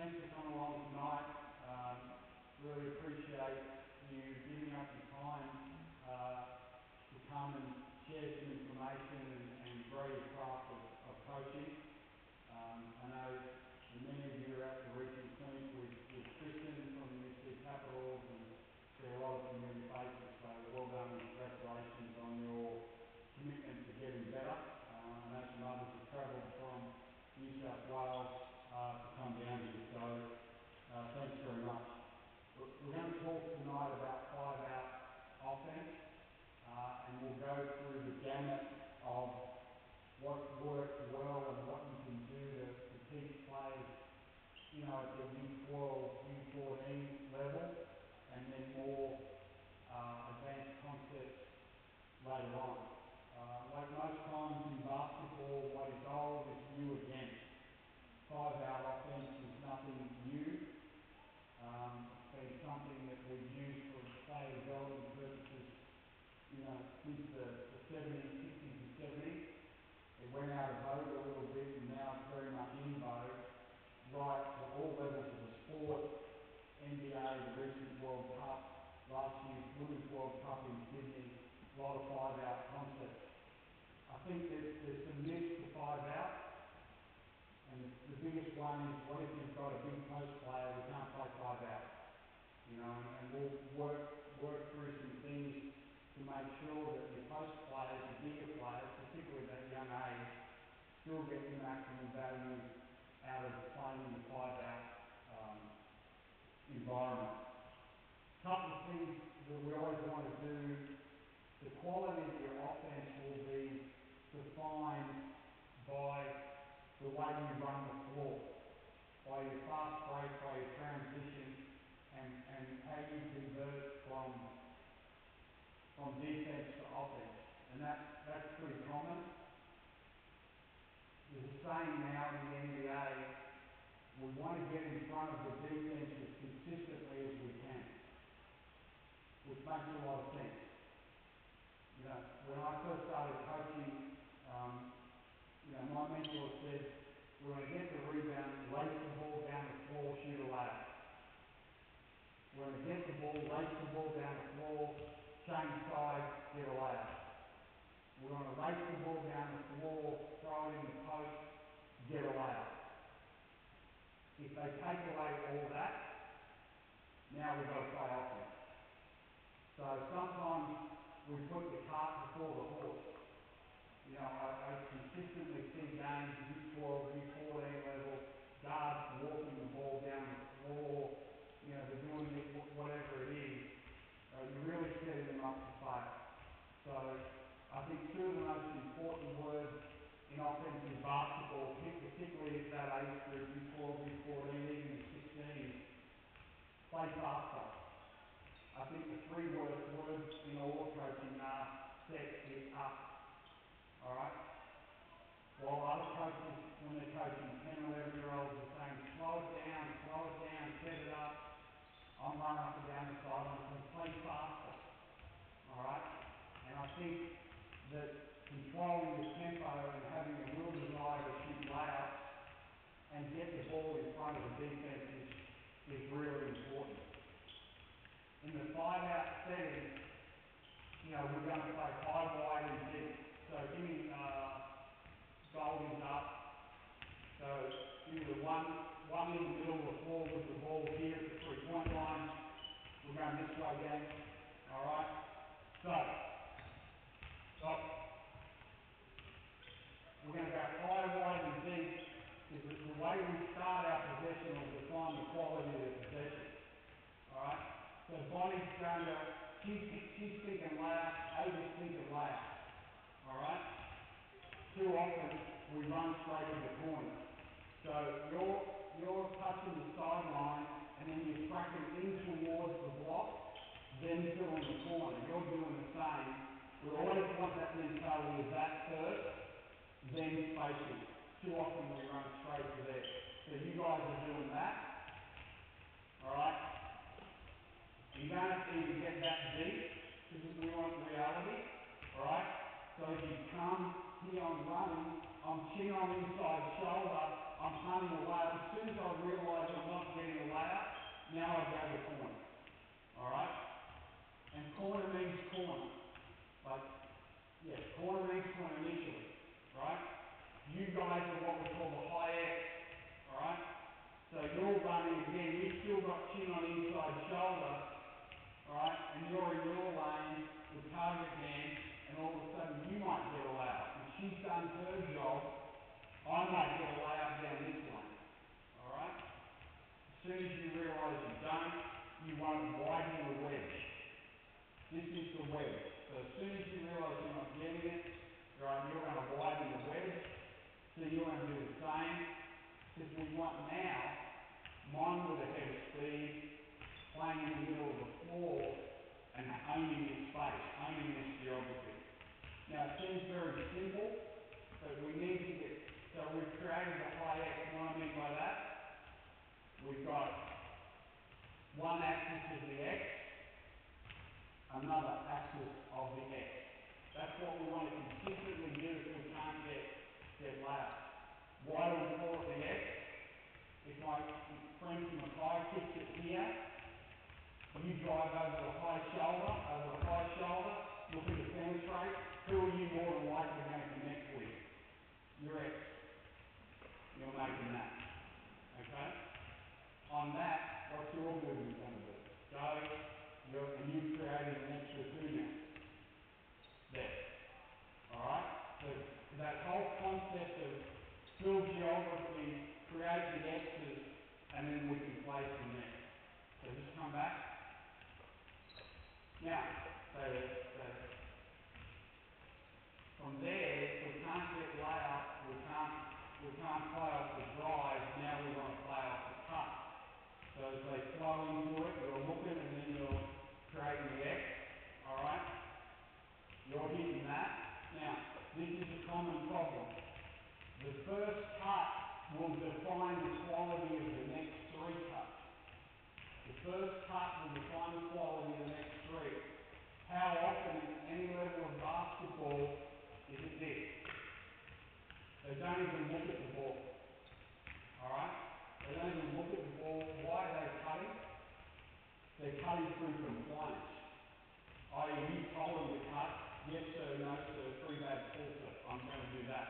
thanks for coming along tonight. Really appreciate you giving up your time to come and share some information and grow your craft of coaching. I know many of you are at the recent clinic with Kristen from the UC Capitals, and there are a lot of familiar faces, so well done and congratulations on your commitment to getting better. I know some others have travelled from New South Wales to come down here, so thanks very much. We're going to talk tonight about 5-out offence, and we'll go through the gamut of what works well and what you can do to teach players, at the U12, U14 level, and then more advanced concepts later on. Like most times in basketball, what is old is new again. 5-out offence is nothing new. It's been something that we've used for player development purposes, since the 70s, 60s and 70s. It went out of vogue a little bit, and now it's very much in vogue, right to all levels of the sport. NBA, the recent World Cup, last year's Women's World Cup in Sydney, a lot of 5-out concepts. I think there's some myths to 5-out, and the biggest one is, what if you've got a big post player who can't play 5-out? And we'll work through some things to make sure that the post players, the bigger players, particularly at that young age, still get the maximum value out of playing in the 5-out environment. A couple of things that we always want to do: the quality of your offence will be defined by the way you run the floor, by your fast break, by your transition, and how you convert from defence to offence. And that's pretty common. There's a saying now in the NBA, we want to get in front of the defence as consistently as we can, which makes a lot of sense. When I first started coaching, my mentor said, when I get the rebound, lace the ball down the floor, shoot a layup. When I get the ball, lace the ball down the floor, change sides, get a layup. We want to lace the ball down the floor, throw it in the post, get a layup. If they take away all that, now we've got to play offence. So sometimes we put the cart before the horse. I consistently see games, U12, U14 level, guards walking the ball down the floor, they're doing it, whatever it is. You're really setting them up to fail. So I think two of the most important words in offensive basketball, particularly at that age group, U12, U14, even the 16, play faster. I think the three words in all coaching are set it up. Alright? While other coaches, when they're coaching 10 or 11-year-olds, are saying, slow it down, set it up. I'm running up and down the sideline, so play faster. Alright? And I think that controlling the tempo and having a real desire to shoot layups and get the ball in front of the defense is really important. In the 5-out setting, we're going to play high, wide, and deep. So give me Goldie's up. So give me the one in the middle of the floor with the ball here at the 3-point line. We're going this way again. Alright? So, stop. We're going to go high, wide, and deep, because the way we start our possession will define the quality of the possession. Alright? So Bonnie's going to, she's thinking layup, Ava's thinking layup. Alright? Too often we run straight to the corner. So you're touching the sideline and then you're tracking in towards the block, then filling the corner. You're doing the same. We always want that mentality of that first, then spacing. Too often we run straight to there. So you guys are doing that. Alright? You don't have to even get that deep, because we want reality. Alright? So if you come here on running, I'm chin on inside shoulder, I'm hunting a layup. As soon as I realise I'm not getting a layup, now I grab a corner. Alright? And corner means corner. Like, yeah, corner means corner initially. Right? You guys are what we call the high X. Alright? So you're running again, you've still got chin on inside shoulder, alright, and you're in your lane with target hand, and all of a sudden you might get a layup. If she's done her job, I might get a layup down this lane. Alright? As soon as you realise you don't, you want to widen the wedge. This is the wedge. So as soon as you realise you're not getting it, right, you're going to widen the wedge. So you're going to do the same. Because we want now, mine with a head of speed, playing in the middle of the floor, and owning this space, owning this geography. Now it seems very simple, but we need to get, so we've created the high X. What I mean by that, we've got one axis of the X, another axis of the X. That's what we want to consistently do if we can't get layups. Why do we call it the X? If my friend from the high kicks it here, you drive over the high shoulder, looking to penetrate, who are you more than likely going to connect with? Your X. You're making that. Okay? On that, what's your movement going to be? Go, and you've created an extra 2 now. There. Alright? So that whole concept of build geography, create the X's, and then we can play from there. So just come back. Now, from there, if we can't get layup, we can't play off the drive, now we want to play off the cut. So as they flow into it, you're looking and then you're creating the X. Alright? You're hitting that. Now, this is a common problem. The first cut will define the quality of the next 3 cuts. The first cut will define the quality of the next 3. How often in any level of basketball is it this? They don't even look at the ball. Alright? They don't even look at the ball. Why are they cutting? They're cutting through compliance. I.e., you told them to cut. Yes sir, no sir, 3 bad full sir. I'm going to do that.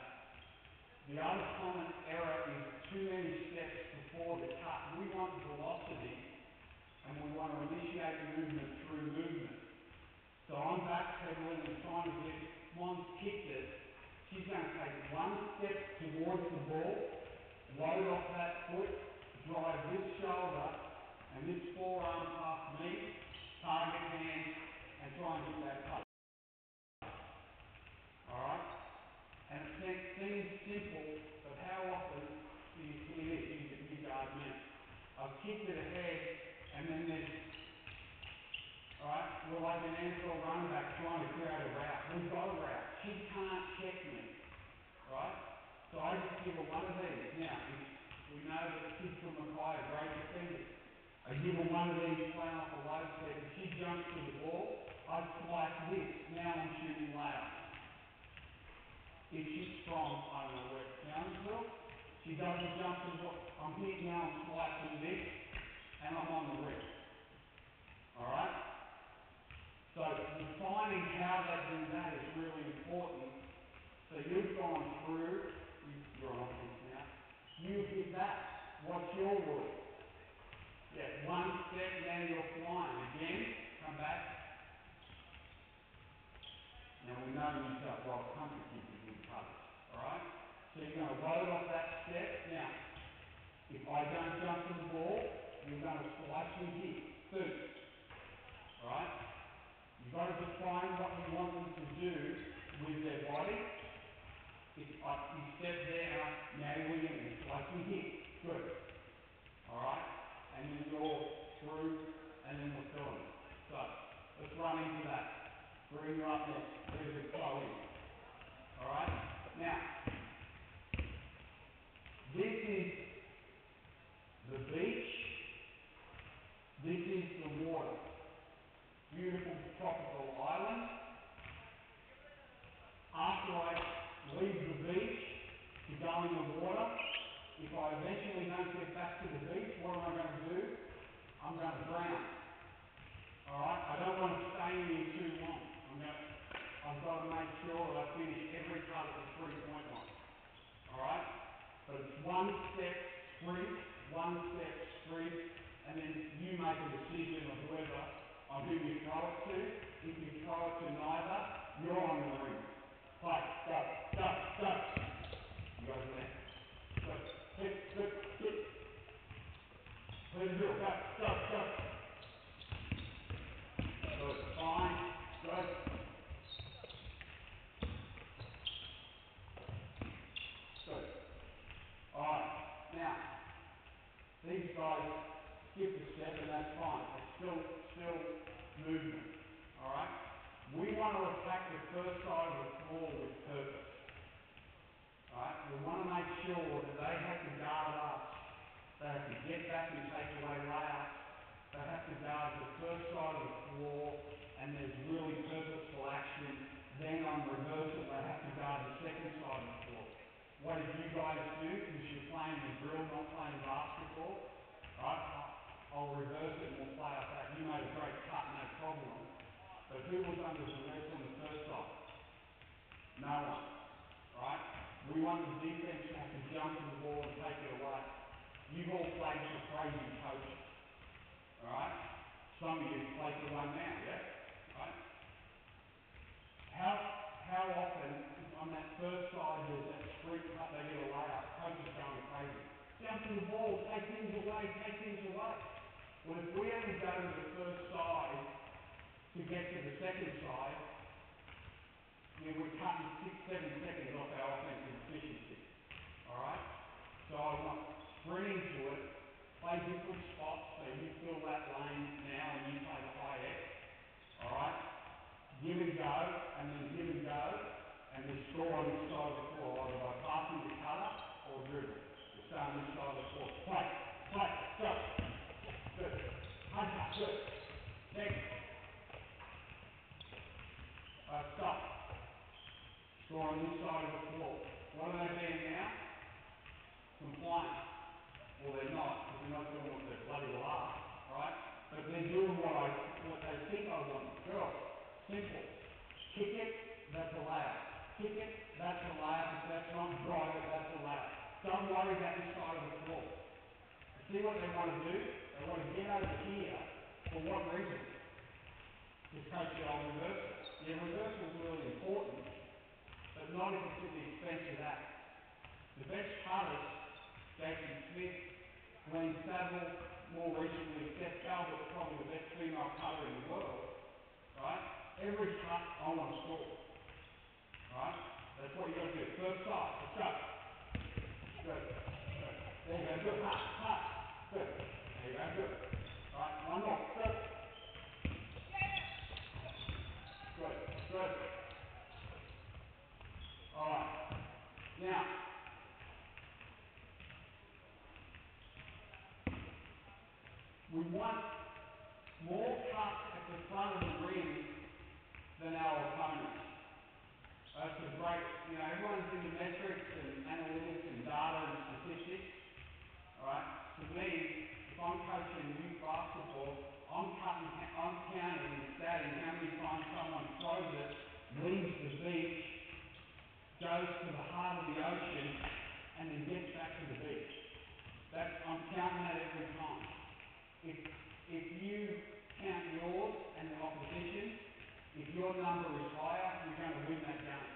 The other common error is too many steps before the cut. We want velocity and we want to initiate movement through movement. So I'm backpedaling and trying to get, Mon's kicked it. She's going to take 1 step towards the ball, load off that foot, drive this shoulder and this forearm past me, target hand, and try and hit that cut. Alright? And it seems simple, but how often do you see this? You guys me. I've kicked it ahead, and then there's, alright, we're like an NFL running back trying to create a route. We've got a route. She can't check me. Right? So I just give her one of these. Now, we know that the kids from Mackay are great defenders. I give her one of these playing off a low step. If she jumps to the ball, I swipe this. Now I'm shooting layup. If she's strong, I don't know where it sounds to. She doesn't jump to the ball. I'm here now, I'm swiping this, and I'm on the rim. Alright? So defining how they do that is really important. So you've gone through, you're on offense now, you hit that. What's your rule? Yeah, 1 step, now you're flying. Again, come back. Now we know you've got wild country kids with good coverage. Alright? So you're going to load off that step. Now, if I don't jump to the ball, you're going to slice me here. Boom. Alright? You've got to define what you want them to do with their body. If you step there, now we're in it. Like we hit. Good. Alright? And then you're through, and then we're filling. So, let's run into that. Bring you up next. There's a flow in. Alright? Now, this is the beach. This is the water. Beautiful tropical island. After I leave the beach to go in the water, if I eventually don't get back to the beach, what am I going to do? I'm going to drown. Alright? I don't want to stay in here too long. I've got to make sure I finish every cut at the 3-point line. Alright? But it's one step sprint, and then you make a decision of whether or who you throw it to. If you throw it to neither, you're on the ring. Play, go. You guys are there? Good. Hit. Clear the drill. Go. Good. Fine. Good. Alright. Now, these guys skip a step and that's fine. It's still movement. Alright? We want to attack the first side of the floor with purpose. Alright? We want to make sure that they have to guard us. They have to get back and take away layups. They have to guard the first side of the floor, and there's really purposeful action. Then on reversal, they have to guard the second side of the floor. What did you guys do? Because you're playing the drill, not playing basketball. Right? I'll reverse it and we'll play off that. You made a great cut, no problem. But who was under duress on the first side? No one. Right? We want the defense to have to jump to the ball and take it away. You've all played for crazy coaches. Alright? Some of you play for one now, yeah? Right? How often, on that first side, there's that street cut, they get a layup, coach is going crazy. Jump to the ball, take things away. Well, if we only go to the first side to get to the second side, then we're cutting 6-7 seconds off our offensive efficiency. Alright? So I want sprinting to it, play different spots, so you fill that lane now and you play the high X. Alright? Give and go, and we score on this side of the floor, either by passing the cutter or dribble. We stay on this side of the floor. Play, go. Good. Hard cut, good. Next. Stop. Score on this side of the floor. What are they being now? Compliant. Well, they're not, because they're not doing what they bloody well are, right? But they're doing what they think I want. Girls, simple. Kick it, that's a layup. Kick it, that's a layup. If that's not drive it, that's a layup. Don't worry about this side of the floor. See what they want to do? They want to get over here. For what reason? Because coach said, I'll reverse it. Yeah, reversal is really important, but not if it's at the expense of that. The best cutters, Jason Smith, Glenn Saville, more recently Steph Talbot, probably the best female cutter in the world, right? Every cut, I want to score, right? That's what you got to do. First side, let's go. Good. There you go, good, pass. Good. There you go, good. Right, one more, good. Good. Alright. Now, we want more cuts at the front of the ring than our opponents. That's a great, everyone's into metrics and analytics and data and statistics. Alright? To me, if I'm coaching youth basketball, I'm counting and statting how many times someone throws it, leaves the beach, goes to the heart of the ocean, and then gets back to the beach. I'm counting that every time. If you count yours and the opposition, if your number is higher, you're going to win that game.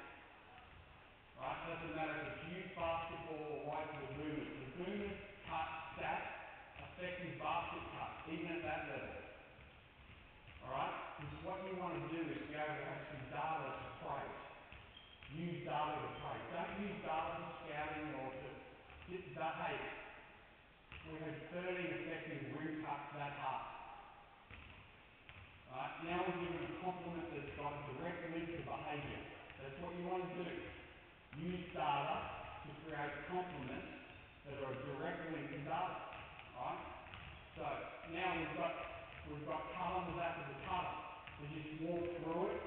Right? Doesn't matter if it's youth basketball or right to the boomers. The boomers cut stats, effective basket cuts, even at that level. Alright? Because what you want to do is be able to have some data to praise. Use data to praise. Don't use data for scouting or to hey, we had 30 effective ring cuts that half. Right? Now we're given a compliment that's got direct link to behaviour. That's what you want to do. Use data to create compliments that are a direct link to data. Right? So now we've got cut on the back of the cutter. We just walk through it.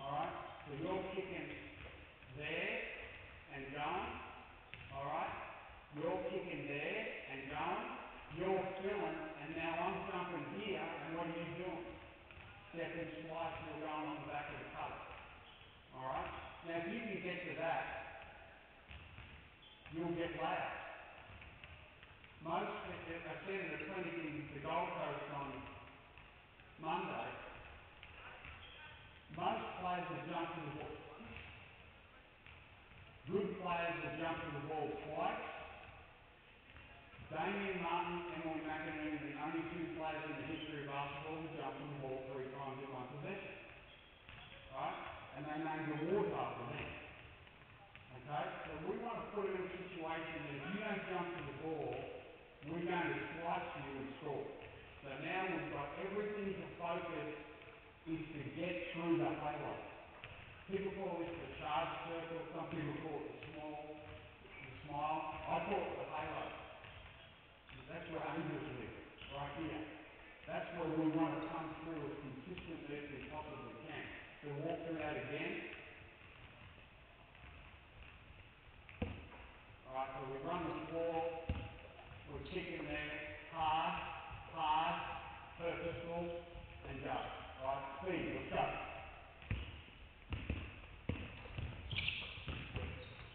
Alright? So you're kicking there, You're kicking there and going. You're filling, and now I'm jumping here, and what are you doing? Step and slice, you're going on the back of the cutter. Alright? Now if you can get to that, you'll get loud. I said at a clinic in the Gold Coast on Monday, most players will jump to the ball once. Good players will jump to the ball twice. Damien Martin, Emily McInerney, the only two players in the history of basketball to jump to the ball 3 times in one possession. Right? And they named awards after them. Okay? So we want to put them in a situation that if you don't jump to the ball, we're going to slice you and score. So now we've got everything to focus is to get through the halo. People call this the charge circle, some people call it the smile. I call it the halo. That's where angels live, right here. That's where we want to come through as consistently as we possibly can. So walk through that again. Alright, so we run the floor, we're kicking there, hard, purposeful, and go. Alright, speed, let's go.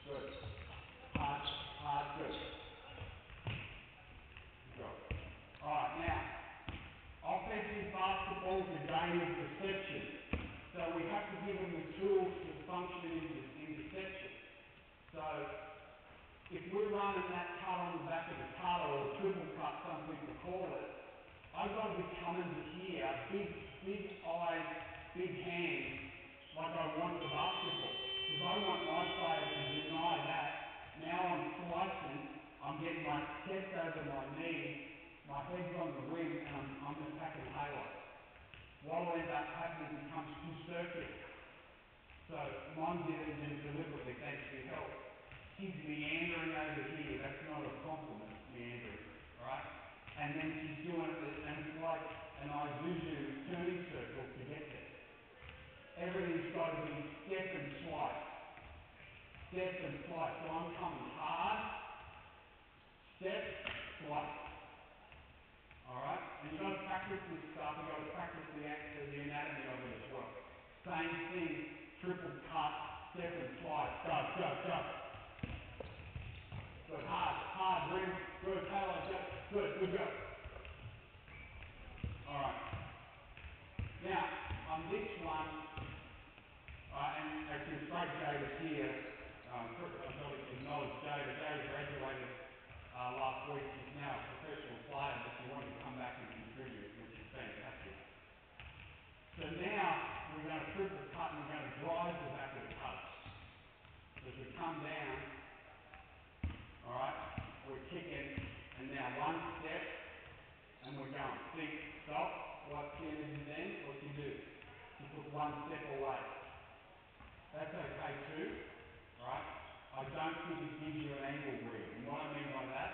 Good. Hard, good. Good job. Alright, now, offensive basketball is a game of deception. So we have to give them the tools to function in deception. So, if we're running that cut on the back of the cutter, or triple cut, some people call it, I've got to be coming to here, big eyes, big hands, like I want the basketball. Because I want my player to deny that. Now I'm slicing, I'm getting my chest over my knee, my head's on the rim, and I'm attacking halo. What'll end up happening becomes too circular. So mine didn't deliberately, thanks for your help. She's meandering over here, that's not a compliment, meandering, right? And then she's doing it, and it's like an Isuzu turning circle to get there. Everything's got to be step and slice. Step and slice. So I'm coming hard, step, slice. Alright? And you've got to practice this stuff, you've got to practice the anatomy of it as well. Same thing, triple cut, step and slice. Go. Good, hard, rim, good, halo, good job. Alright. Now, on this one, and actually it's great Jada's here. I've got to acknowledge Jada. Jada graduated last week. She's now a professional player, but she wanted to come back and contribute, which is fantastic. So now, we're going to triple cut and we're going to drive the back of the cutter. So as we come down, alright, we're kicking, and now one step, and we're going. See, stop. What Kennedy then? What you do? You put one step away. That's okay too, right? I don't think it gives you an angle read. And what I mean by that,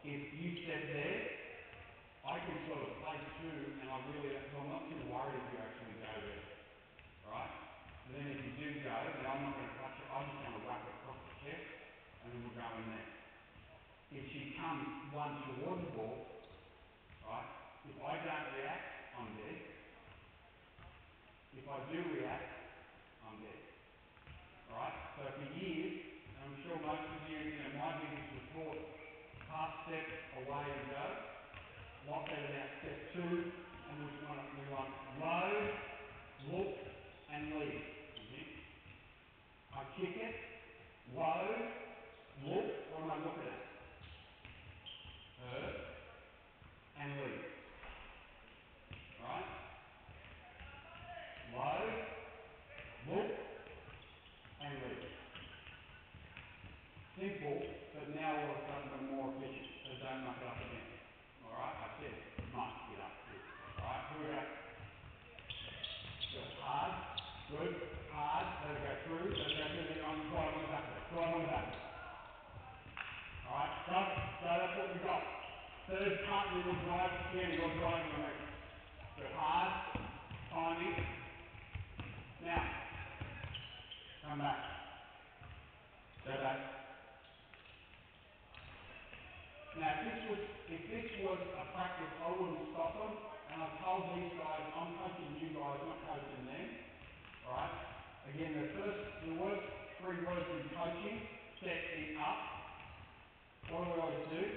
if you step there, I can sort of play two, and so I'm not too worried if you actually go there, right? But then if you do go, then I'm not going to touch it. I'm just going to whack it across the chest, and then we're going there. If she comes one towards the ball, right? If I don't react, I'm dead. If I do react, I'm dead. Alright? So for years, and I'm sure most of you, my biggest was taught half step away and go. A lot better now, step two, and we want load, look, and lead. Mm-hmm. I kick it, load, look, what am I looking at? Her, and lead. Right? Load, look, and lead. Simple, but now all of a sudden we're more efficient, so don't muck it up again. Alright, I said muck it up. Alright, here we go. Good, hard, good, hard, let it go through, then drive on the back of it, Alright, go, that's what we got. Third cut and then we drive, Sienna, you're driving on me. Good, hard, timing. Now, come back. Go. told these guys, I'm coaching you guys, not coaching them. Alright? Again, the worst 3 words in coaching, set it up. What do we always do?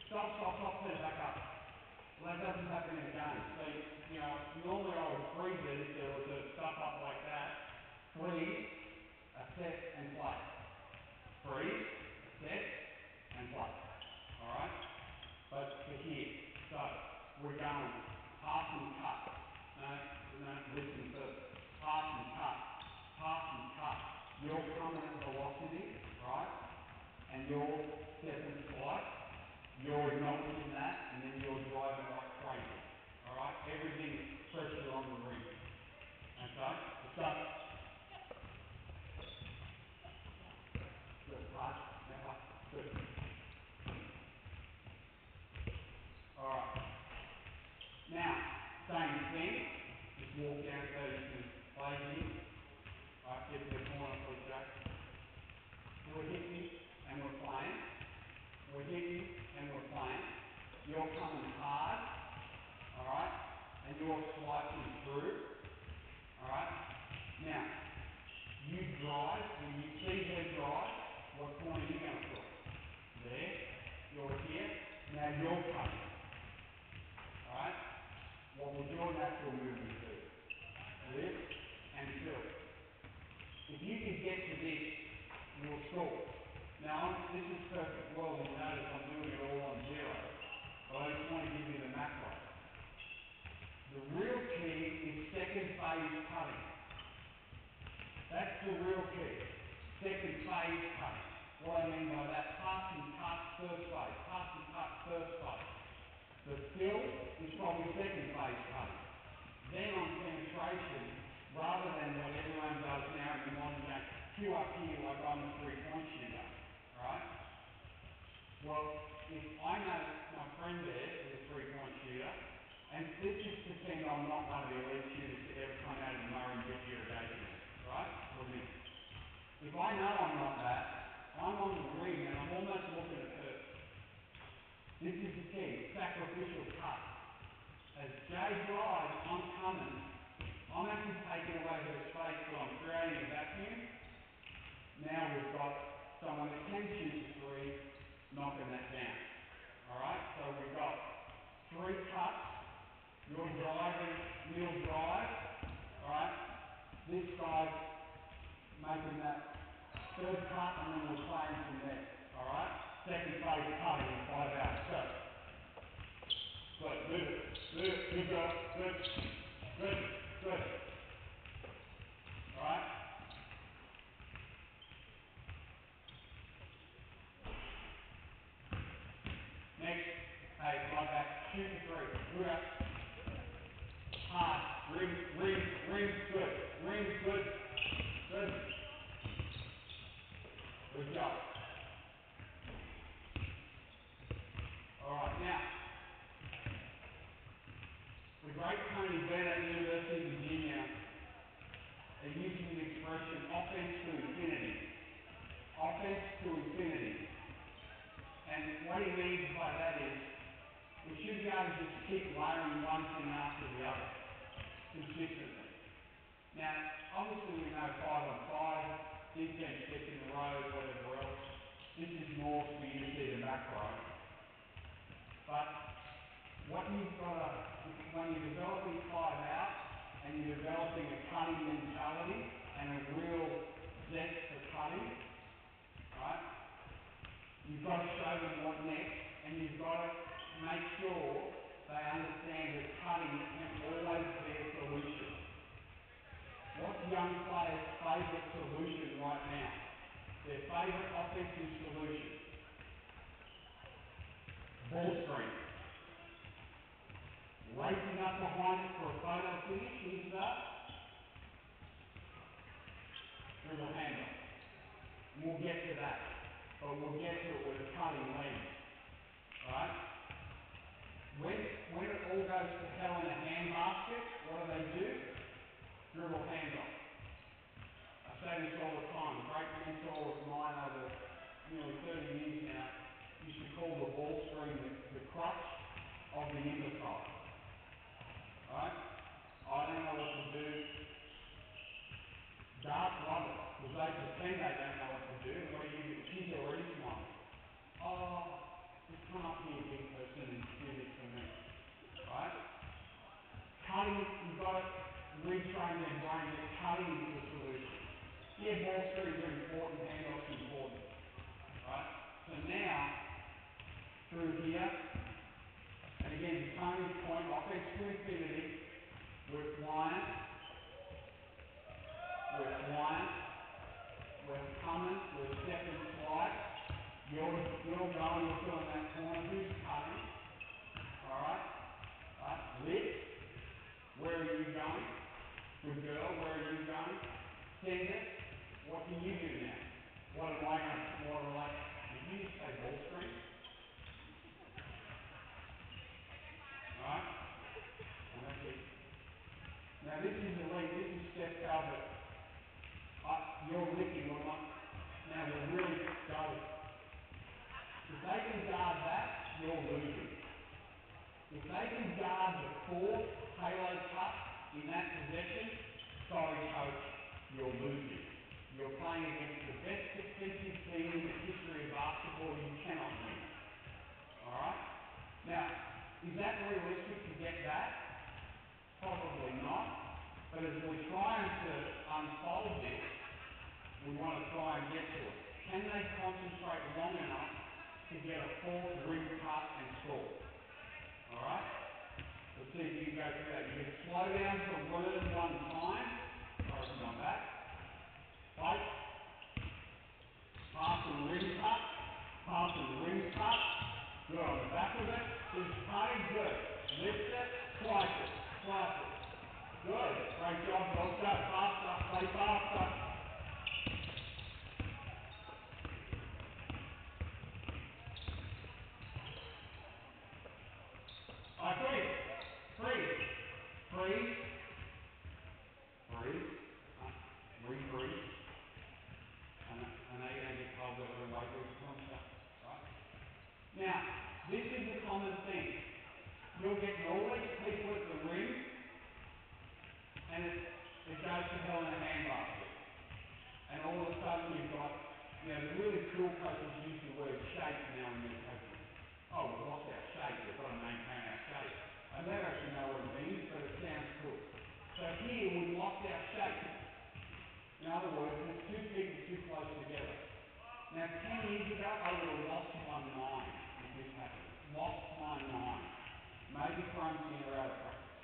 Stop, put it back up. Well, that doesn't happen in a game. So, normally I would freeze it if there was a stuff up like that. Freeze, a set, and play. Freeze, a set, and play. Alright? But for here, so we're going pass and cut. No, listen first. Pass and cut. Pass and cut. You're coming at velocity, right? And you're step and slide. You're acknowledging that, and then you're driving like crazy. Alright? Everything pressure on the ring. Okay? Let's go. Good. Hard. Now up. Good. Alright. Now, same thing. Just walk down so you can play here. Alright, get to the corner, please, Jack. We're hitting and we're playing. We're hitting and we're playing. You're coming hard. Alright? And you're slicing through. Alright? Now, you drive. When you see her drive, what corner are you going to put? There. You're here. Now you're coming. Alright? What would your natural movement do? Lift and fill. If you can get to this, you'll score. Now, this is perfect world. You notice I'm doing it all on 0, but I just want to give you the macro. The real key is second phase cutting. That's the real key. Second phase cutting. What I mean by that, pass and cut, first phase. Pass and cut, first phase. The fill is probably second phase cutting. Then on penetration, rather than what everyone does now in the modern game, cue up here like I'm a 3-point shooter, right? Well, if I know my friend there is a 3-point shooter, and let's just pretend I'm not one of the elite shooters to ever come out of the Murray Bridge irrigation, right? For me. If I know I'm not that, I'm on the ring and I'm almost looking at her. This is the key, sacrificial cut. As Jay drives, I'm coming. I'm actually taking away her space, but I'm creating a vacuum. Now we've got someone that can shoot the 3, knocking that down. Alright, so we've got 3 cuts. You're driving, middle drive. Alright, this guy's making that 3rd cut, and then we're playing from there. Alright, second phase cutting in 5 hours. Go. Good, move it. Move it. Good girl. Good. Good. Good. Alright. Next. Hey, right back. Shoot the 3. Look out. Hard. Ring. Good. Ring. Good. Good. Good job. Alright, now. The great Tony Bennett at University of Virginia uses the expression offence to infinity. Offence to infinity. And what he means by that is we should be able to just keep layering one thing after the other consistently. Now, obviously we know 5-on-5, defense gets in the road, whatever else. This is more for you to see the macro. But what you've got to, when you're developing 5 out and you're developing a cutting mentality and a real zest for cutting, right? You've got to show them what next, and you've got to make sure they understand that cutting can always be a solution. What's young players' favourite solution right now? Their favourite offensive solution? Ball screen. Racing up behind it for a photo finish, here's that. Dribble handoff. And we'll get to that. But we'll get to it with a cutting lens. Right? When it all goes to hell in a handbasket, what do? Dribble handoff. I say this all the time. A great mentor of mine over nearly 30 years now used to call the ball screen the crutch of the imbecile. retrain their brain that cutting is the solution. Yeah, ball screens are important, handoffs are important. Right? So now, through here, and again, to Tony's point, offense to infinity, we're flying, we're coming, we're stepping slide. You're going, you're filling that corner. Who's cutting? Alright? Right? Lift. Where are you going? Good girl, where are you going? Send it. What can you do now? What am I going to, if you just say ball screen, alright? And that's it. Now this is elite, this is Steph Calvert. You're licking, now we're really going. If they can guard that, you're losing. If they can guard the fourth halo cut in that possession, sorry coach, you're losing. You're playing against the best defensive team in the history of basketball. You cannot win. Alright? Now, is that realistic to get that? Probably not. But as we're trying to unfold this, we want to try and get to it. Can they concentrate long enough to get a fourth rim cut and score? Alright? Let's see if you can go through that. You can slow down to learn one time. Sorry for my back. Fight. Pass and rim cut. Pass and rim cut. Good on the back of it. Who's cutting? Good. Lift it. Slice it. Slice it. Good. Great job. Let's go. Faster. Play faster. Freeze. Freeze. Freeze. Freeze. Refreeze. I know you're going to get told that we're away with concept, right? Now, this is the common thing. You'll get all these people at the rim, and it goes to hell in a handbasket. And all of a sudden you've got, the really cool coaches use the word shape now in their coaching. Oh, we've lost our shape, we've got to maintain our shape. I never actually know what it means, but it sounds cool. So here we've lost our shape. In other words, there's two people too close together. Now 10 years ago I would have lost my mind if this happened. Lost my mind. Maybe thrown Sienna out of practice.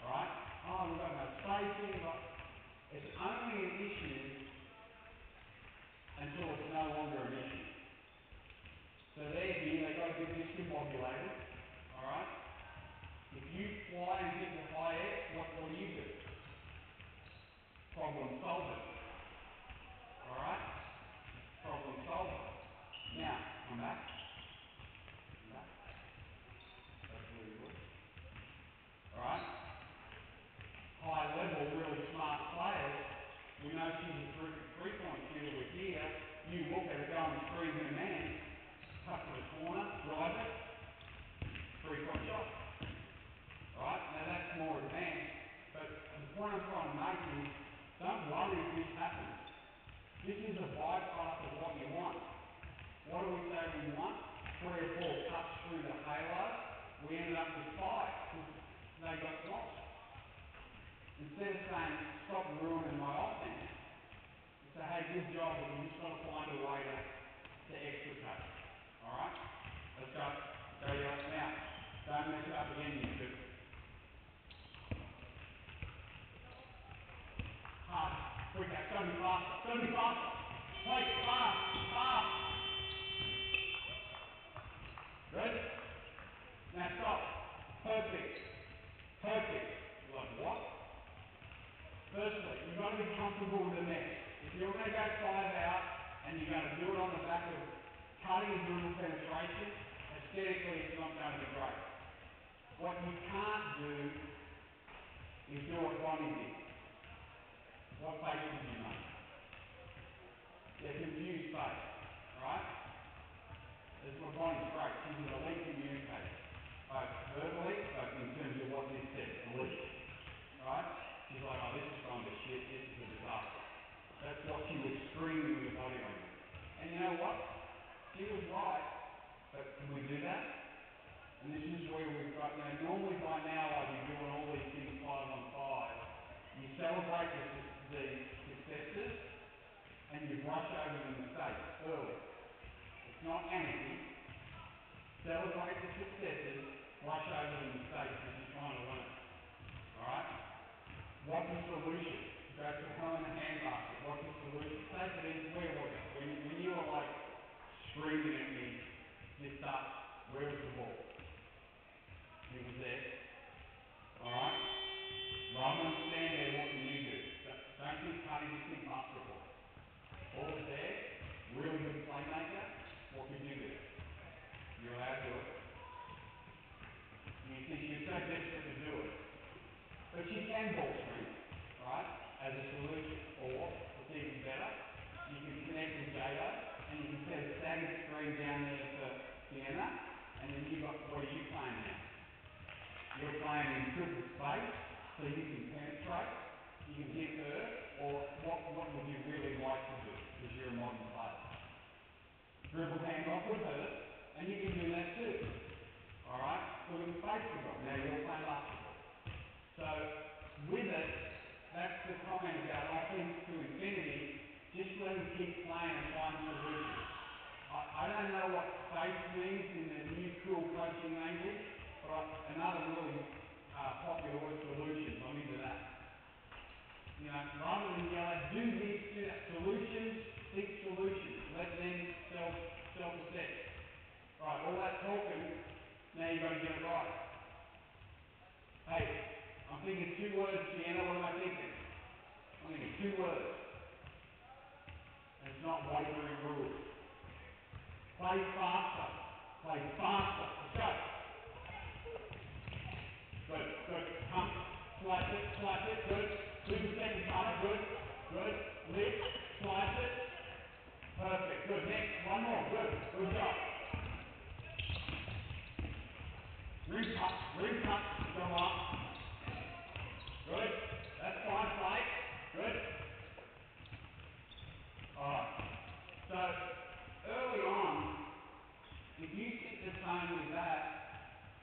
Alright? Oh, we've got no spacing, but it's only an issue until it's no longer an issue. So they're here, they've got to get discombobulated. Alright? If you fly and hit the high X, what do you do? Problem solving. Alright? Problem solving. Now, come back. Come back. That's really good. Alright? High level, really smart players. We know she's a terrific three-point shooter with here. You look at her, go and screen her man, cut to the corner, drive it, three-point shot. Alright? Now that's more advanced, but the point I'm trying to make is, don't worry if this happens. This is a bypass of what you want. What do we say we want? 3 or 4 cuts through the halo. We ended up with 5 because they got lost. Instead of saying, stop ruining my offense, you say, hey, good job, but you just got to find a way to extricate. Alright? Let's go. Go the other. Now, don't mess it up again, you two. Hard. Quick, it's got to be faster. It's got to be faster. Wait, fast, fast. Good? Now stop. Perfect. Perfect. You're like, what? Firstly, you've got to be comfortable with the mess. If you're going to go 5 out and you're going to do it on the back of cutting and dribble penetration, aesthetically it's not going to be great. What you can't do is do what Bonnie did. What face did you make? Yeah, confused face, right? That's what Bonnie's great. She's an elite communicator, both verbally, but in terms of what Nick said, elite, right? She's like, oh, this has gone to shit. This is a disaster. That's what she was screaming with the body language. And you know what? She was right. But can we do that? And this is where we've got, normally by now I'd be doing all these things 5 on 5. Celebrate the successes, flush over the mistakes as you're trying to learn. Alright? What's the solution? Go to hell in a handbasket. What's the solution? Say for instance, where was it? When you were like screaming at me, just up, where was the ball? It was there. Alright? Rather than stand there, what can you do? Don't think cutting, just think basketball. Ball is there, really good playmaker, what could you do? You're allowed to do it. You think you're so desperate to do it. But you can ball screen, right, as a solution. Or, what's even better, you can connect with Jado, and you can set a staggered screen down there for Sienna, and then what are you playing now? You're playing in triple space, so you can penetrate, you can hit her, or what would you really like to do, because you're a modern player? Dribble hand off with her, and you can do that too. Alright? Look at the space we've got. Now you're playing basketball. So, with it, that's the comment about offense to infinity. Just let them keep playing and find solutions. I don't know what space means in the new cool coaching language, but another really popular word, solutions. I'm into that. You know, rather than yell at, do this, do that. Solutions, think solutions. Let them self-assess. Right, all that talking, now you've got to get it right. Hey, I'm thinking 2 words, Sienna, what am I thinking? I'm thinking 2 words. And it's not wavering rules. Play faster. Play faster. Let's go. Good, good. Come. Slice it, good. Do the second time, good, good. Lift, slice it. Perfect, good. Next, one more, good job. Ring cut, come on. Good, that's fine, play. Good. Alright, so early on, if you sit the same with that,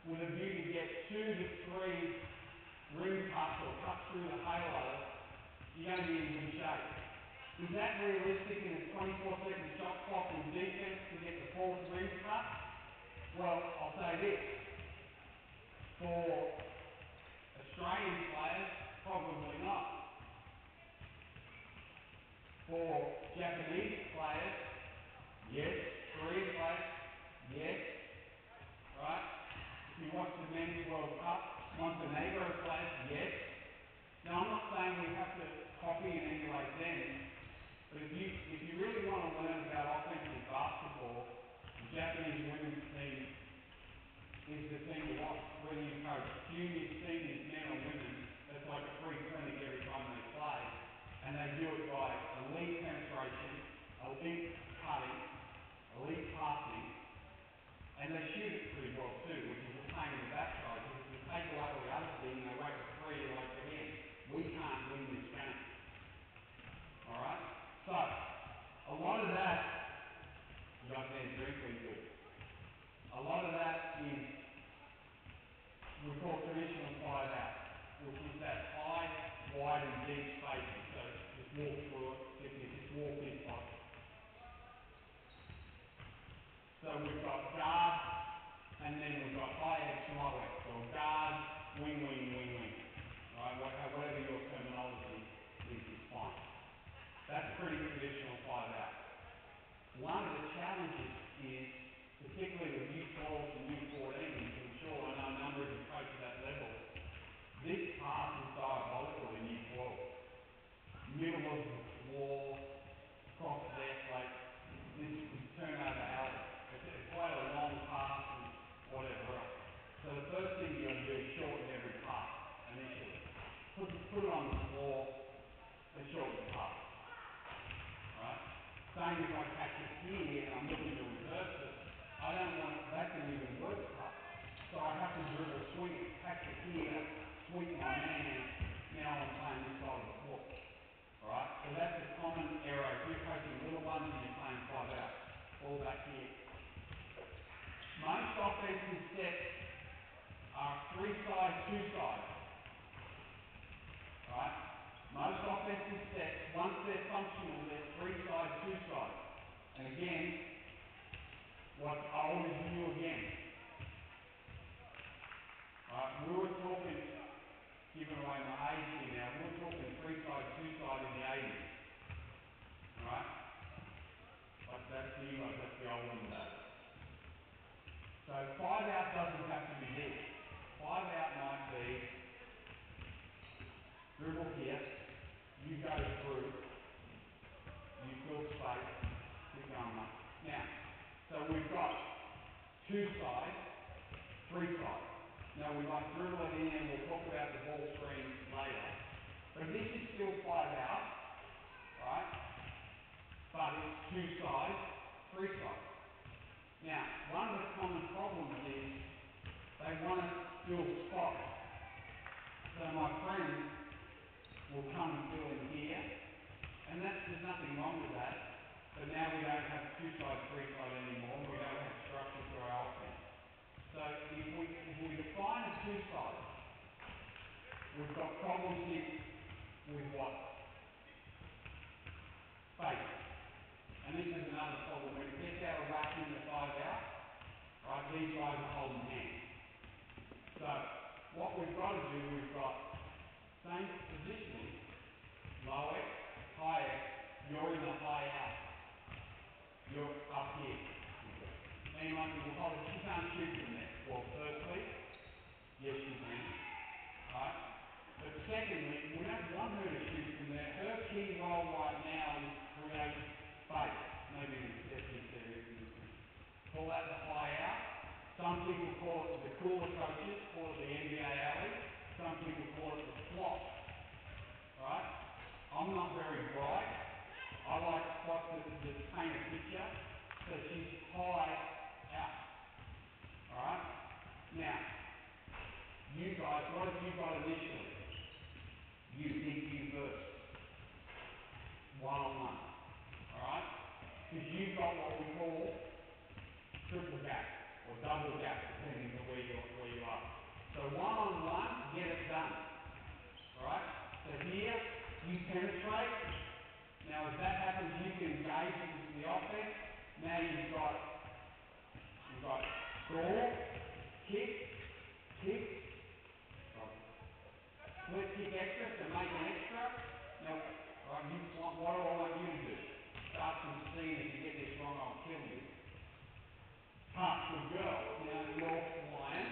with a view to get 2 to 3 ring cuts or cuts through the halo, you're going to be in good shape. Is that realistic in a 24-second shot clock with defense to get the 4th ring cut? Well, I'll say this. For Australian players, probably not. For Japanese players, yes. Korean players, yes. Right? If you watch the Men's World Cup, Montenegro players, yes. Now, I'm not saying we have to copy and emulate them, but if you really want to learn about offensive basketball, the Japanese women's team is the team to watch. Whether you coach juniors, seniors, men or women, it's like a free clinic every time they play. And they do it by elite penetration, elite cutting, elite passing, and they shoot it pretty well too, which is a pain in the backside, because if you take away all the other thing and they wait for 3, you're like, again, we can't win this game. Alright? So, a lot of that, you guys need a drink, we good. A lot of that is, we call traditional 5-out, which is that high, wide and deep spacing. So, just walk through it, just walk in pocket. So we've got guard, and then we've got high edge, low edge. So guard, wing. Right? Whatever your terminology is fine. That's pretty traditional 5-out. One of the challenges is, particularly with U12s and U14s, and I'm sure I know a number of you coach at that level, this pass is diabolical in U12. Middle of the floor, across there, like this is turnover alley. It's quite a long pass and whatever else. So the first thing you got to do is shorten every pass initially. Put it on the floor and shorten the pass. Right? Same if I catch it here and I'm looking to reverse it, I don't want it, that's an even worse pass. So I have to dribble, swing it, catch it here, sweep my man, now I'm playing this side of the floor. Alright? So that's a common error. If you're coaching little ones and you're playing 5-out, fall back here. Most offensive sets are 3-side, 2-side. Right? Most offensive sets, once they're functional, they're 3-side, 2-side. And again, I always review again. We were talking, giving away my age here now, we were talking 3-side, 2-side in the 80s. Alright? Like that's the like that's the olden days. So 5 out doesn't have to be this. 5 out might be dribble here, you go through, you fill space, keep going up. Now, so we've got 2 sides, 3 sides. Now we might dribble it in and we'll talk about the ball screen later. But this is still 5 out, right? But it's 2 sides, 3 sides. Now, one of the common problems is they want to fill spots. So my friend will come and fill in here, and there's nothing wrong with that. But now we don't have 2-side, 3-side anymore. We don't have structure to our offense. So if we define a 2-side, we've got problems here with what? Space. And this is another problem. When it gets out of whack in the 5 out, right, these guys are holding hands. So what we've got to do, we've got same positioning, low X, high X, you're in the high out. You're up here. Now you might think, well, hold it, she can't shoot from there. Well, firstly, yes she can. Right? But secondly, we don't want her to shoot from there. Her key role right now is to create space. Maybe even step this there. Call that the high out. Some people call it, the cooler coaches call it the NBA alley. Some people call it the flop. Right? I'm not very bright. I like spots that paint a picture. So she's high out. Alright? Now, you guys, what have you got initially? You first. One-on-one. Alright? Because you've got what we call triple gap or double gap, depending on where you are. So one-on-one, get it done. Alright? So here, you penetrate. Now as that happens, you can engage into the offense. Now you've got score, kick, split kick extra to make an extra. Now, right, what do I want you to do? Start some steam. If you get this wrong, I'll kill you. Tough, good girl. Now you're flying,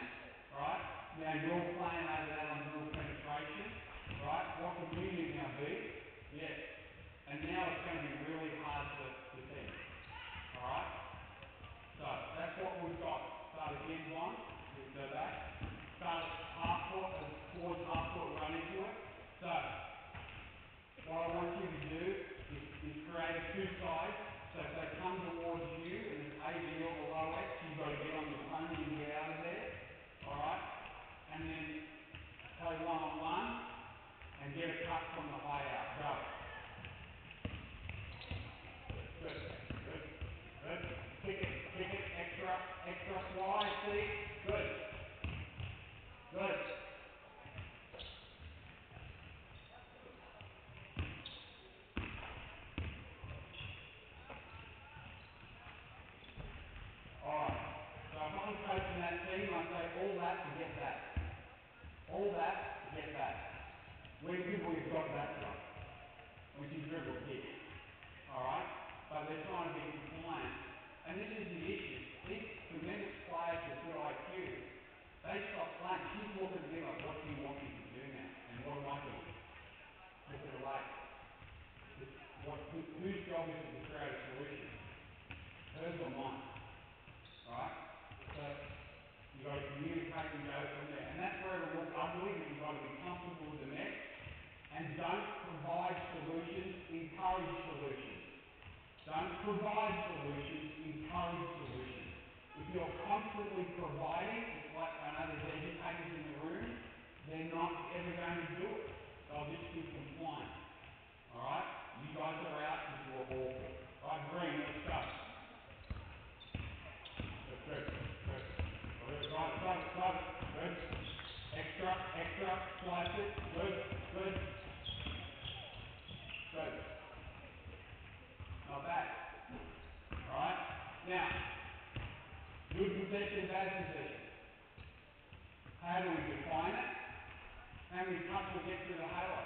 right? Now you're playing over that on dribble penetration, right? What can you now be? Yes. And now it's going to be really hard to defend. Alright? So, that's what we've got. Start again, one. We go back. Start at half foot, towards half foot, run into it. So, what I want you to do is create a 2 sides. So if they come towards you and it's AG or the low X, you've got to get on your pony and get out of there. Alright? And then play one-on-one and get a cut from the high out. Go. Good. Kick it, extra, fly, see? Good. Alright. So if I'm coaching that team, I say all that to get that. All that to get that. Where do we've got that from? Which is dribble kick. Alright? But they're trying to be compliant. And this is the issue. These tremendous players with good IQ, they stop playing. She's looking at me like, what do you want me to do now? And what do I do? Looking away. Whose job is it to create a solution? Hers or mine? Right? So, you've got to communicate and go from there. And that's where it'll look ugly, but you've got to be comfortable with the next. And don't provide solutions, encourage solutions. Don't provide solutions, encourage solutions. If you're constantly providing, it's like, I know there's educators in the room, they're not ever going to do it. They'll just be compliant. Alright? You guys are out because you were awful. Alright, green, let's go. Good. Got it. Good. Extra, slice it. Good. Not bad. Alright? Now, good possession, bad possession. How How do we define it? How many cuts we get through the halo?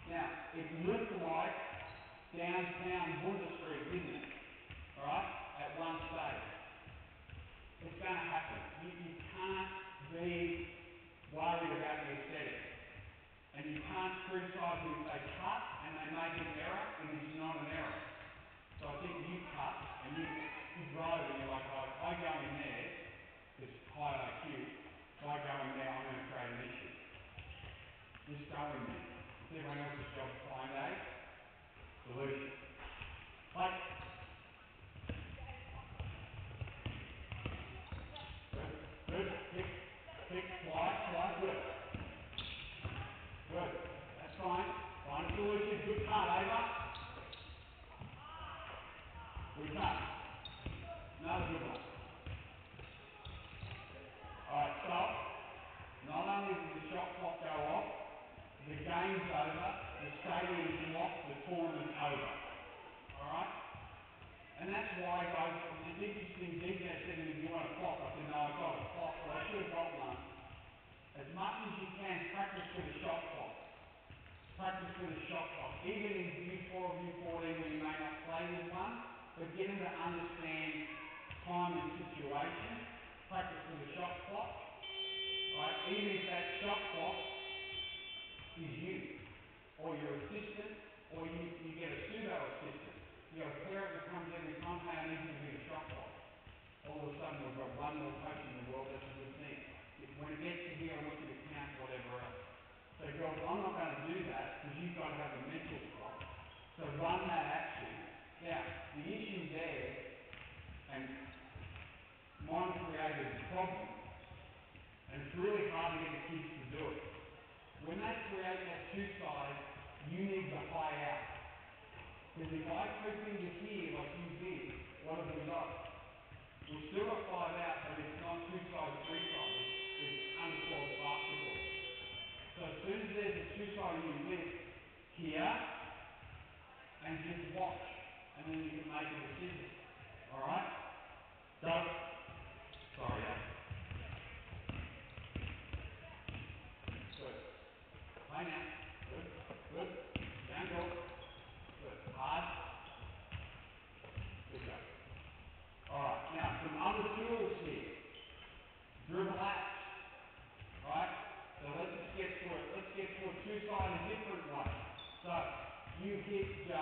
Now, it looked like downtown Wunder Street, didn't it? Alright? At one stage. It's going to happen. You can't be worried about the aesthetic. And you can't criticise them if they cut and they make an error. It is not an error. So I think you cut and you drove and you're like, oh, if I go in there, it's high IQ. If I go in there, I'm going to create an issue. Just go in there. It's everyone else's job to find a solution. Like, good, kick, fly, good. Good. That's fine. Find a solution. Good cut, over. Good cut. Another good one. Alright, stop. Not only did the shot clock go off, the game's over, the stadium's locked, the tournament's over. Alright? And that's why, guys, it's interesting, DJ said to me, do you want a clock? I said, no, I've got a clock. Well, I should have got one. As much as you can, practice with a shot clock. Practice with a shot clock. Even in U12, U14, where you may not play with one, but get them to understand time and situation. Practice with a shot clock. Right? Even if that shot clock is you, or your assistant, or you get a pseudo-assistant. You got a parent that comes every time, hey, I need you to be a shot clock. All of a sudden we've got one more coach in the world, that's a good thing. When it gets to here, I want you to count whatever else. So girls, I'm not going to do that, because you've got to have the mental clock. So run that action. Now, the issue there, and mine created the problem, and it's really hard to get the kids to do it. When they create that two-side, you need the high out. Because if I creep into here like you did, what have we got? We've still got 5 out, but it's not 2-side, 3-side. It's underscore basketball. So as soon as there's a 2-side, you lift here and just watch. And then you can make a decision. Alright? Go. Sorry, Good. Play now. Good. Good. Down goal. Good. Hard. Good job. Alright, now some other tools here. Dribble laps. Right? So let's just get to it. Let's get to a two-side a different way. So you hit J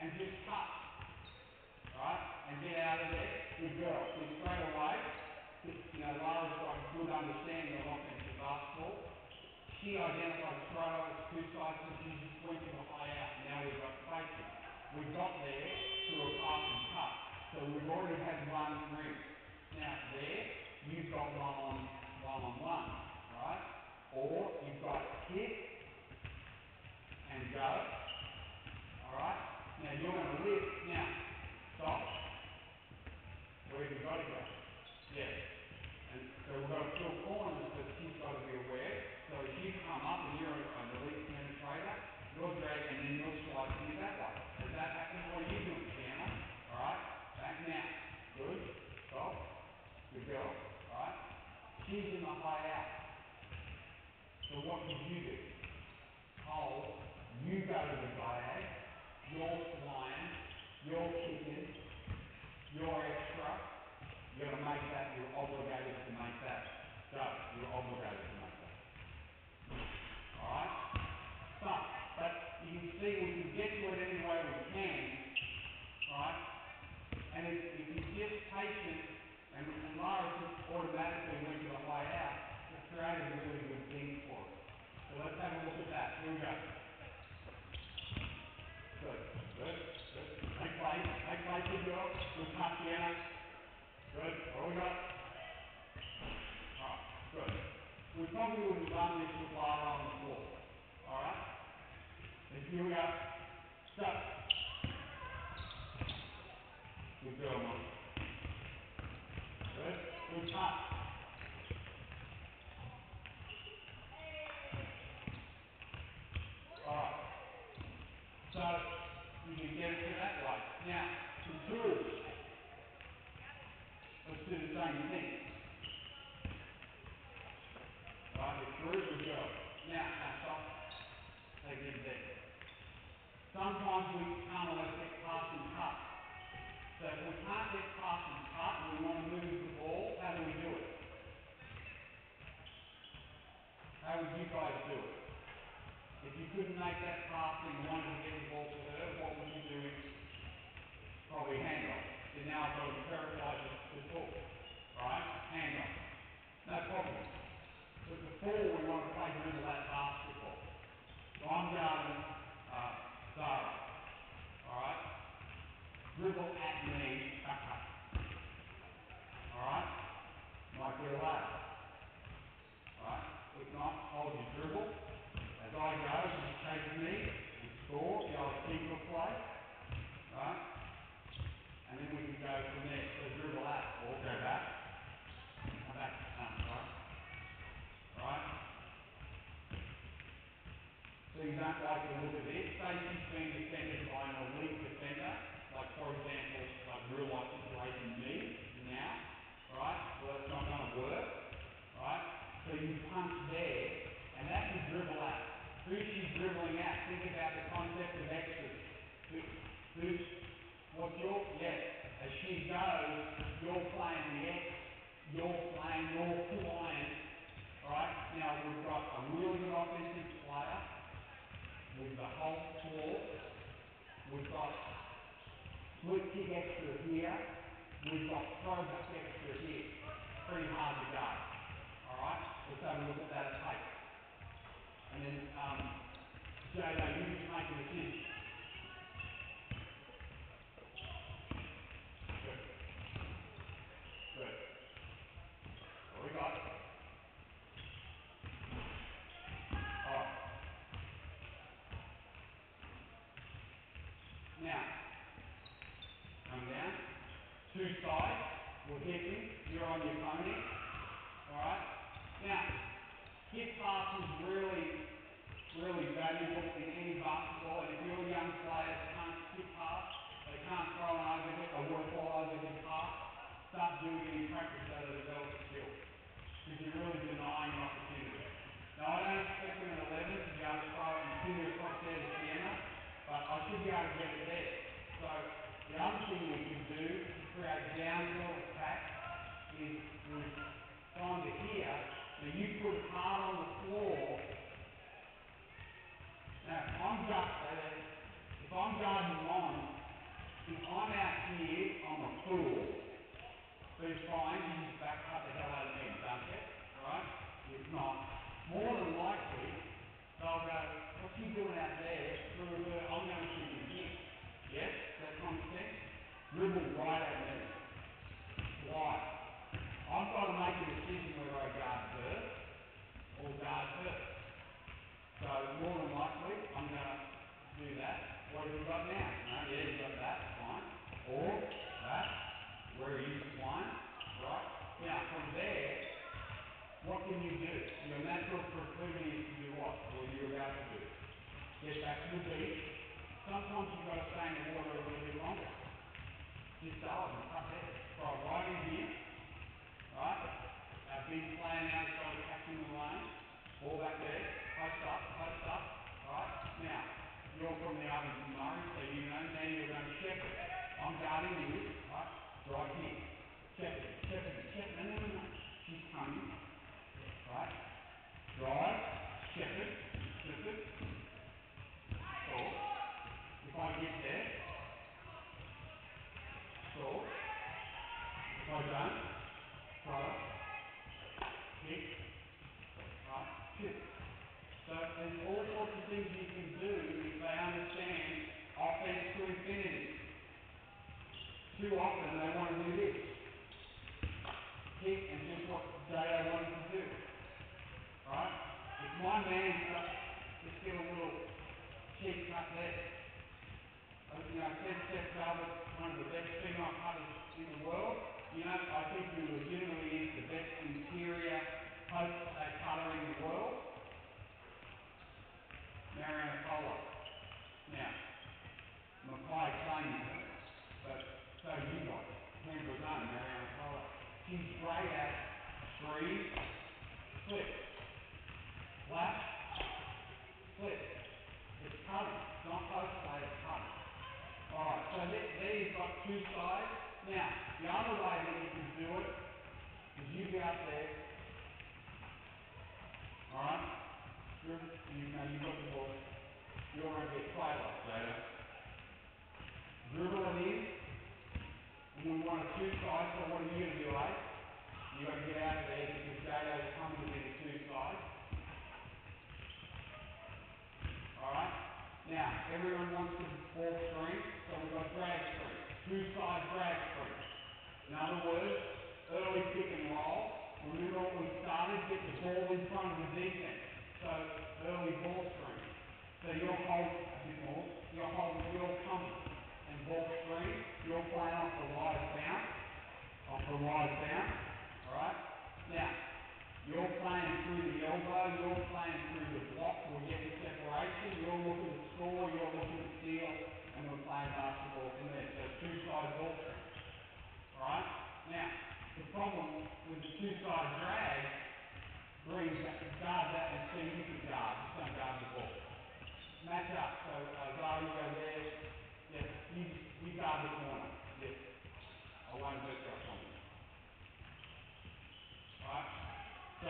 and just cut. Right? And get out of there. Good girl. See straight away. Lara's got a good understanding of offensive basketball. She identified straight away it's two sides, so she just went to a high out. Now we've got spacing. We got there through a pass and cut. So we've already had one ring. Now there, you've got one-on-one, right? Or you've got hit and go. Alright? Now you're going to lift. Now, stop. Where have you got to go? Yeah. And so we've got to fill corners, but she's got to be aware. So as you come up and you're an elite penetrator, you'll drag and then you'll slide through that way. As that happens, what are you doing, Chandler? Alright? Back now. Good. Stop. Good girl. Alright? She's in the high out. So what did you do? Hold. You go to the diag. You're flying. You're kicking. You're extra. You've got to make that. You're obligated to make that. Go. You're obligated to make that. Alright? But you can see we can get to it any way we can. Alright? And if you're just patient, and Lara just automatically went to the high out, it created a really good thing for us. So let's have a look at that. Here we go. Good. Good. Good. Make plays. Make plays, good girl. Good cut, Sienna. Good. What we got? Alright. Good. We probably wouldn't run this with Lara on the floor. Alright? Here we go. Stop. Good girl, Mom. Good. Good cut. Alright. So, you can get it to that way. Now, some tools. Let's do the same thing. guys do it? If you couldn't make that pass and you wanted to get the ball to her, what would you do? Probably hand off. So now I've got to be terrified to talk. Right? Hand off. No problem. But before we want to play dribble at basketball. So I'm guarding Zara. Alright? Dribble at me, back up. Alright? Might get away. Alright? If not, hold your dribble. As I go, just chase me, and score, the old keeper play. Right? And then we can go from there. So dribble out, or go back. Come back, right? Right? So you don't like the look of this. Say she's being defended by an elite defender, like for example, like real life situation me now, right? Well, that's not going to work, right? So you punch there, and that's your dribble out. Who's she dribbling at? Think about the concept of extras. What's your, yes, as she goes, you're playing the X, you're flying, right? Now we've got a really good offensive player with the whole floor. We've got split kick extra here. We've got throwback extra here. Pretty hard to guard. Alright? Let's have a look at that at pace. And then, J-Lo, you just make a decision. Good. Good. What we got? Alright. Now, come down. Two sides. We're hitting. You're on your pony. Alright? Now, hip pass is really valuable in any basketball, and if you're a young player that can't skip pass, they can't throw an overhead, a worthwhile overhead pass, start doing it in practice so they develop the skill. Because you're really denying an opportunity. Now I don't expect them at 11 to be able to throw it and ping it across there to Sienna, but I should be able to get it there. So the other thing we can do to create downhill attack is we've gone to here. Now you put it hard on the floor. Now, if I'm guarding on, if I'm out here, I'm a fool. But it's fine, you just back cut the hell out of me, don't it? Right? If not, more than likely, they'll go, what's he doing out there? Through her, I'm going to shoot him here. Yes? Does that common sense? Dribble right at me. Why? I've got to make a decision whether I guard her or guard her. So more than likely, I'm going to do that. What have you got now? No, yeah, you've got that, fine. Or that, where he is fine. Right? Now from there, what can you do? Your natural proclivity is to do what? What are you about to do? Get back to the beach. Sometimes you've got to stay in the water a little bit longer. Just go and cut there. Throw right in here. Right? Our big player now has got to catch in the lane. Ball back there. Post up. Right? Now, you're from the Ovens and Murray, so you know now you're going to shepherd. I'm guarding you. Right? Drive here. Shepherd. No. She's coming. Right? Drive. Shepherd. Stall. If I get there, stall. If I don't, throw. Kick. Right? Shoot. So there's all sorts of things you can do if they understand offense to infinity. Too often they want to do this. Kick and just what J.O. wanted to do. Right? If my man just get a little cheap cut there. I said Steph Talbot, one of the best female cutters in the world. I think he legitimately is the best interior post cutter in the world. Mariana Colo. Now, Mackay claims her, but so do you guys. Canberra's own Mariana Colo. She's great at screen, flip, flash, flip. It's cutting. It's not post play, it's cutting. Alright, so there you've got two sides. Now, the other way that you can do it is you be up there. Alright? you're going to get play loss, Jada. Dribble it in, and we want a two sides, so what are you going to do, eh? You've got to get out of there because Jado's coming to be the two sides. Alright? Now, everyone wants the ball screen, so we've got drag screen. Two side drag screen. In other words, early pick and roll. Remember what we started? Get the ball in front of the defense. So, early ball screen. So you'll hold a bit more. You'll come and ball screen. You'll play off the wide bounce. Alright? Now, you're playing through the elbow, you're playing through the block, we're getting separation, you're looking to score, you're looking to steal, and we're playing basketball from there. So two-side ball screen. Alright? Now, the problem with the two-side drag, Green guard that and see you can guard. Just don't guard the ball. Match up. So Zara, you go there. Yes, you guard the corner. Yes. I won't hurt your corner. Alright? So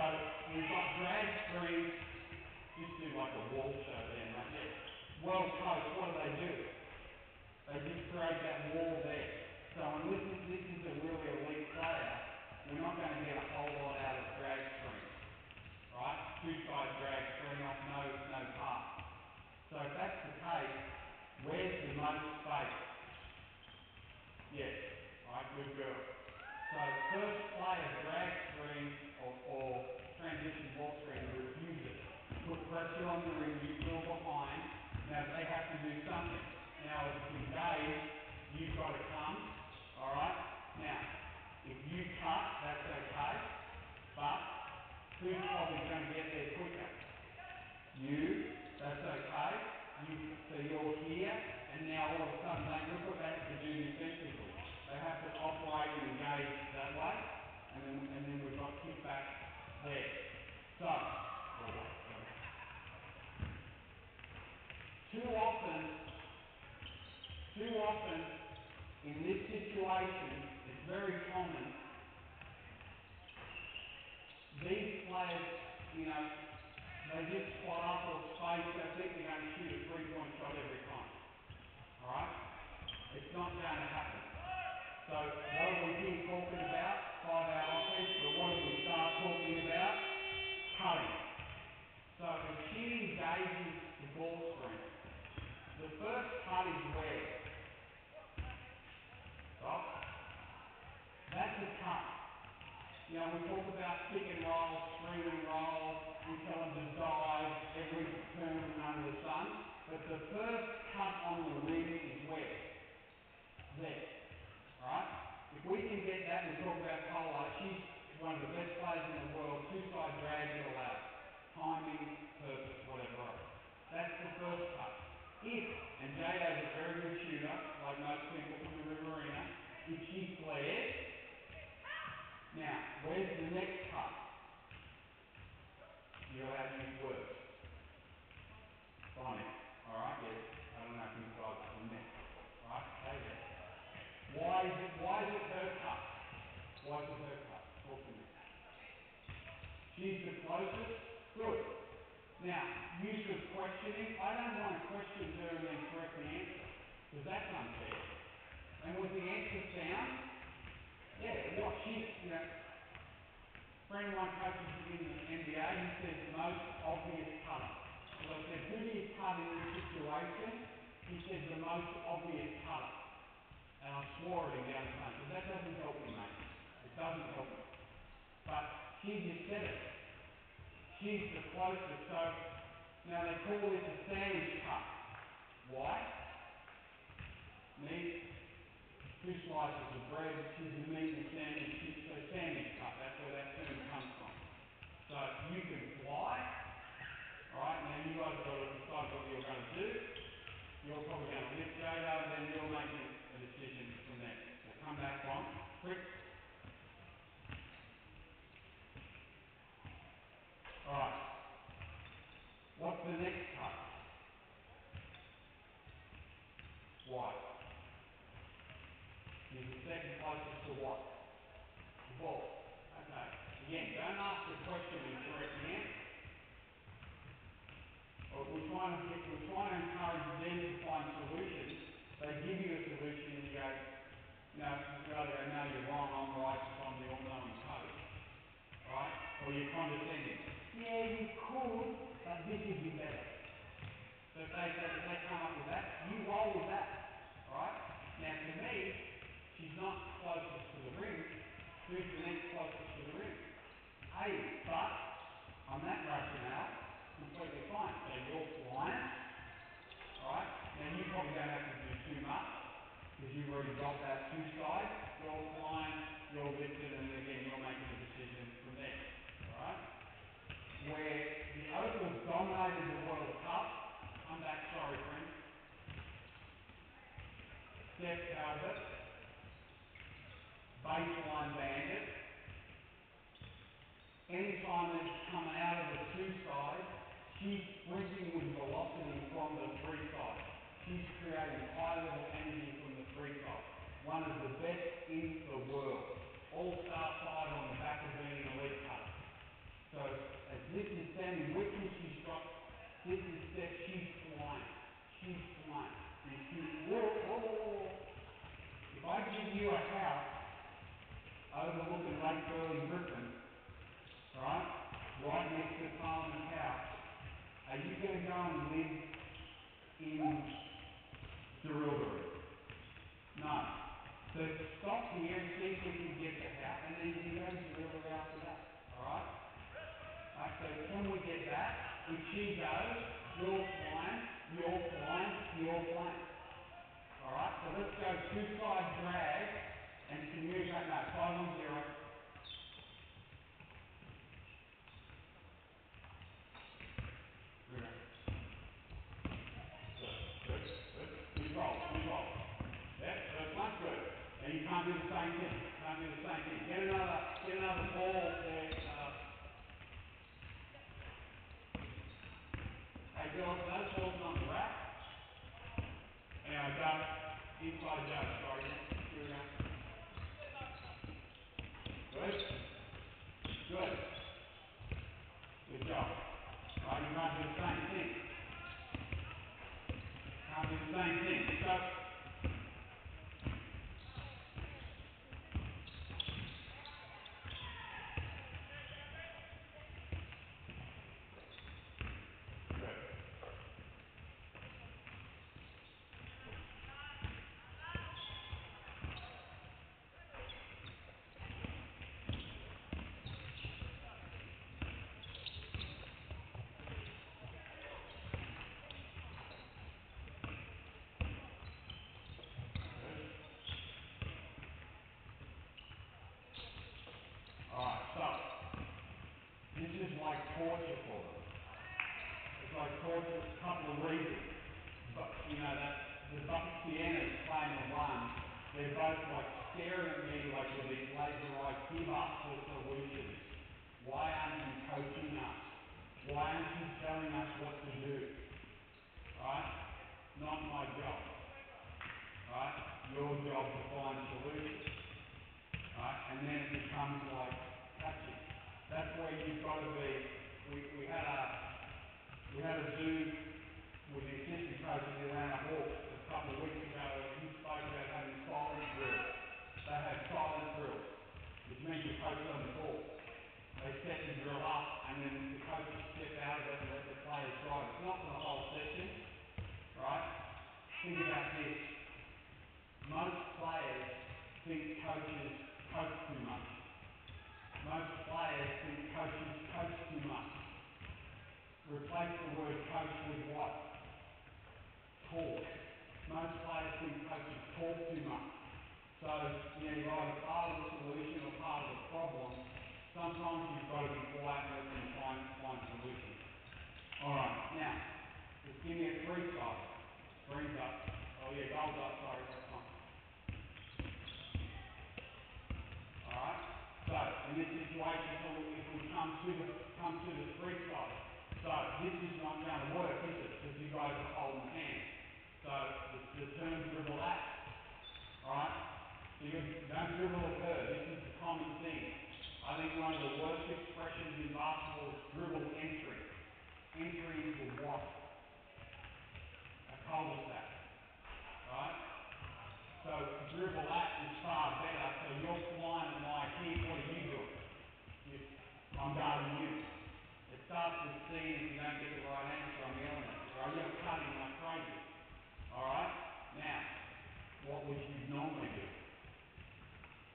we've got drag screens. Just do like a wall show there, mate. Yeah. Well coached, what do? They just create that wall there. So unless this is a really elite player, we're not going to get a whole lot out of drag screens. Right? Two-side drag screen off, no pass. So if that's the case, where's the most space? Yes. Right, good girl. So first player drag screen or transition ball screen refuses. Put pressure on the rim, you go behind. Now they have to do something. Now if it's engaged, you've got to come. Alright? Now, if you cut, that's okay. But who's probably going to get there quicker? You, that's okay. So you're here, and now all of a sudden, look what they have to do defensively. They have to operate and engage that way, and then we've got kickback there. So, too often in this situation, it's very common. These players, they just spot up or space, they think they're going to shoot a three-point shot every time. Alright? It's not going to happen. So what are we here talking about? 5-out offense, but what do we start talking about? Cutting. So if she engages the ball screen, the first cut is where? Stop. That's a cut. We talk about pick and roll, screen and roll, we tell them to dive, every term under the sun, but the first cut on the rim is where? There. Alright? If we can get that, we talk about Cola, she's one of the best players in the world, two-side drag, you're allowed. Timing, purpose, whatever else. That's the first cut. And Jado's a very good shooter, like most people from the Riverina, if she flares, now, where's the next cut? You're allowed to use words. Bonnet. Alright, yes. I don't know if these guys are met. Alright, stay there. Why is it her cut? Why is it her cut? Talk to me. She's the closest? Good. Now, use of questioning. I don't want to question her and then correct the answer, because that's unfair. And was the answer sound? Yeah, what a friend of mine coaches in the NBA, he says most obvious cutter. Because I said, who do you cut in this situation? He said the most obvious cutter. And I swore at him down the phone. I said, that doesn't help me, mate. It doesn't help me. But she just said it. She's the closest. So now they call this a sandwich cut. Why? Meat, 2 slices of bread, she's the meat in the sandwich. So sandwich cut, that's where that term comes from. So you can fly. Alright, now you guys have got to decide what you're going to do. You're probably going to lift Jada, then you're making a decision from there. We'll come back on. Quick. Alright. What's the next cut? Wide. He's the second closest to what? The ball. Okay. Again, don't ask the question and correct the answer. We're trying to They give you a solution and you go, you either go, no, you're wrong, I'm right, because I'm the all-knowing coach. Right? Or you're condescending. Yeah, you could, but this would be better. So if they come up with that, you roll with that. Right? Now to me, she's not closest to the ring. Who's the next closest to the ring? Hey, but on that rationale, completely fine. So you're flying. Right? Now you probably don't have to do too much because you've already got that two sides. You're flying, you're lifted, and again you're making a decision from there. Alright? Where the Opals dominated the World Cup, come back, sorry friend. Steph Talbot, baseline bandit. Anytime it's coming out of the two side, she's sprinting with velocity from the three side. She's creating high level energy from the three side. One of the best in the world. All-star 5 on the back of being an elite cutter. So as this is standing, where can she strike? This is Steph, she's flying. She's flying. And she, if I give you a house overlooking Lake Burley-Griffin, right next to Parliament House, are you going to go and live in Jerilderie? No. So stop here and see if we can get the house, and then you can go to Jerilderie after that. Alright? So can we get that? If she goes, you're flying, you're flying, you're flying. Alright? So let's go two-side drag and communicate. No, 5 on 0. Control. Yep, first one, good. Now you can't do the same thing. Get another ball there. Hey girls, those balls on the rack. Anyway, go. Inside go. Sorry, here we go. Good. Good job. Right, you can't do the same thing. So, good. Alright, so this is like torture for them. It's like torture for a couple of reasons. But that the Bucks-Siennas playing the one, they're both like staring at me like with this laser eye, give us the solutions. Why aren't you coaching us? Why aren't you telling us what to do? Right? Not my job. Right? Your job to find solutions. Right? And then it becomes like coaching. That's where you've got to be. We had a Zoom with the assistant coach in the Atlanta Hawks a couple of weeks ago, and he spoke about having silent drills. They have silent drills, which means the coach doesn't talk. They set the drill up, and then the coaches step out of it and let the players drive. It's not for the whole session, right? Think about this. Most players think coaches coach too much. Most players think coaches coach too much. Replace the word coach with what? Talk. Most players think coaches talk too much. So, you're either part of the solution or part of the problem. Sometimes you've got to be quiet and let them find solutions. Alright, now, let's give me a three-side. Green's up. Oh yeah, gold's up, sorry, that's fine. Alright, so, in this situation, if we come to the three side, so this is not going to work, is it? Because you guys are holding hands. So, the term dribble at. Alright? So you don't dribble at her. This is the common thing. I think one of the worst expressions in basketball is dribble entry. Entry into what? A cul-de-sac. Right? dribble that is far better. So you're flying at my kick. What are you doing? I'm guarding you. It starts with C, and if you don't get the right answer, I'm yelling at you. Right? You're cutting like crazy. Alright? Now, what would you normally do?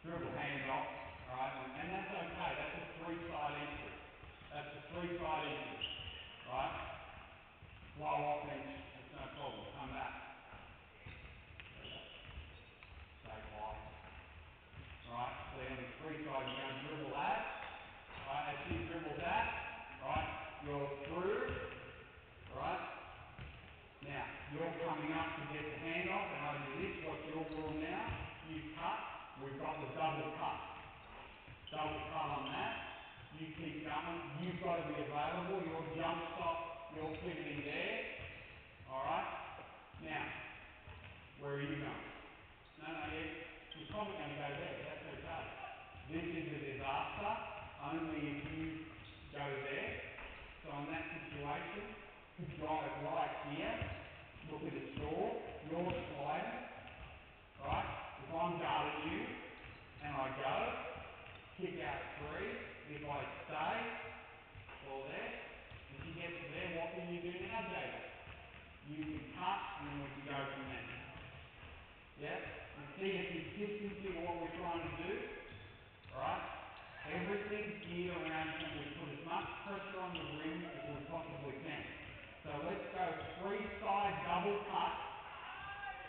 Dribble hand off. Alright? And that's okay. That's a three-side entry. That's a three-side entry. Right? Flow offense, that's no problem. Come back. Stay high. Alright? So on the three side, you're going to dribble that. Alright? As you dribble that, right? You're through. Alright? Now, you're coming up to get the handoff, and I do this. What's your rule now? You cut. We've got the double cut. Double cut on that. You keep going. You've got to be available. Your jump stop, you're pivoting there. Alright? Now, where are you going? No, you're probably going to go there. That's okay. This is a disaster only if you go there. So in that situation, you drive right here. Look at the score. You're sliding. Right? If I'm guarding you and I go, kick out 3. If I stay, all there. If you get to there, what can you do now, David? You can cut and then we can go from there. Yeah? You see the consistency of what we're trying to do? Right? Everything's geared around can we put as much pressure on the rim as we possibly can. So let's go three-side double cut.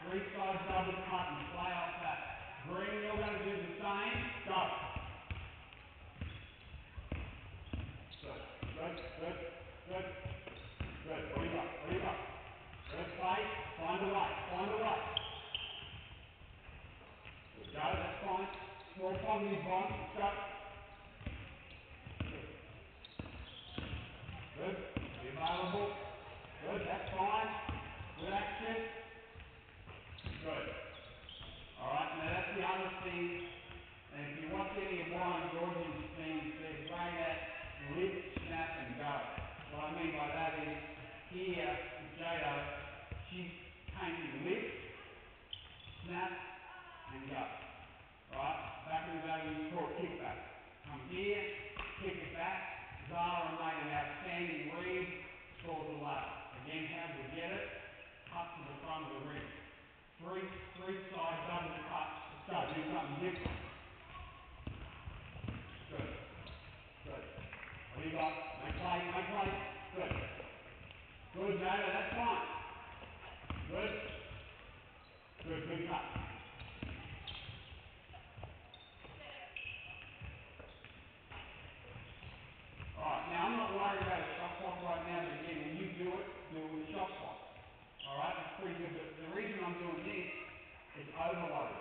Three-side double cut and play off that. Green, you're going to do the same. Go. Good. Good. Good. Good. Good. Where you go? Where you go? Good play. Find a way. Find a way. Good go. That's fine. Small positive bond. Let's go. Good. Good. Be available. Good. That's fine. Good action. Good. Alright, now that's the other thing. And if you watch any of Brian Georgian's things, there's a way that lift, snap, and go. What I mean by that is, here, with Jado, she's painting lift, snap, and go. Right? Back in the day, we used to call it kickback. Come here, kick it back. Zara made an outstanding read, scores the layup. Again, how do we get it? Cut to the front of the rim. Three-side double cut. Let's go. Do something different. Good. Good. What do you got? Make play. Make play. Good. Good, Jada. That's fine. Good. Good. Good cut. Alright, now I'm not worried about a shot clock right now, but again, when you do it with a shot clock. Alright, that's pretty good, but the reason I'm doing this is overloaded.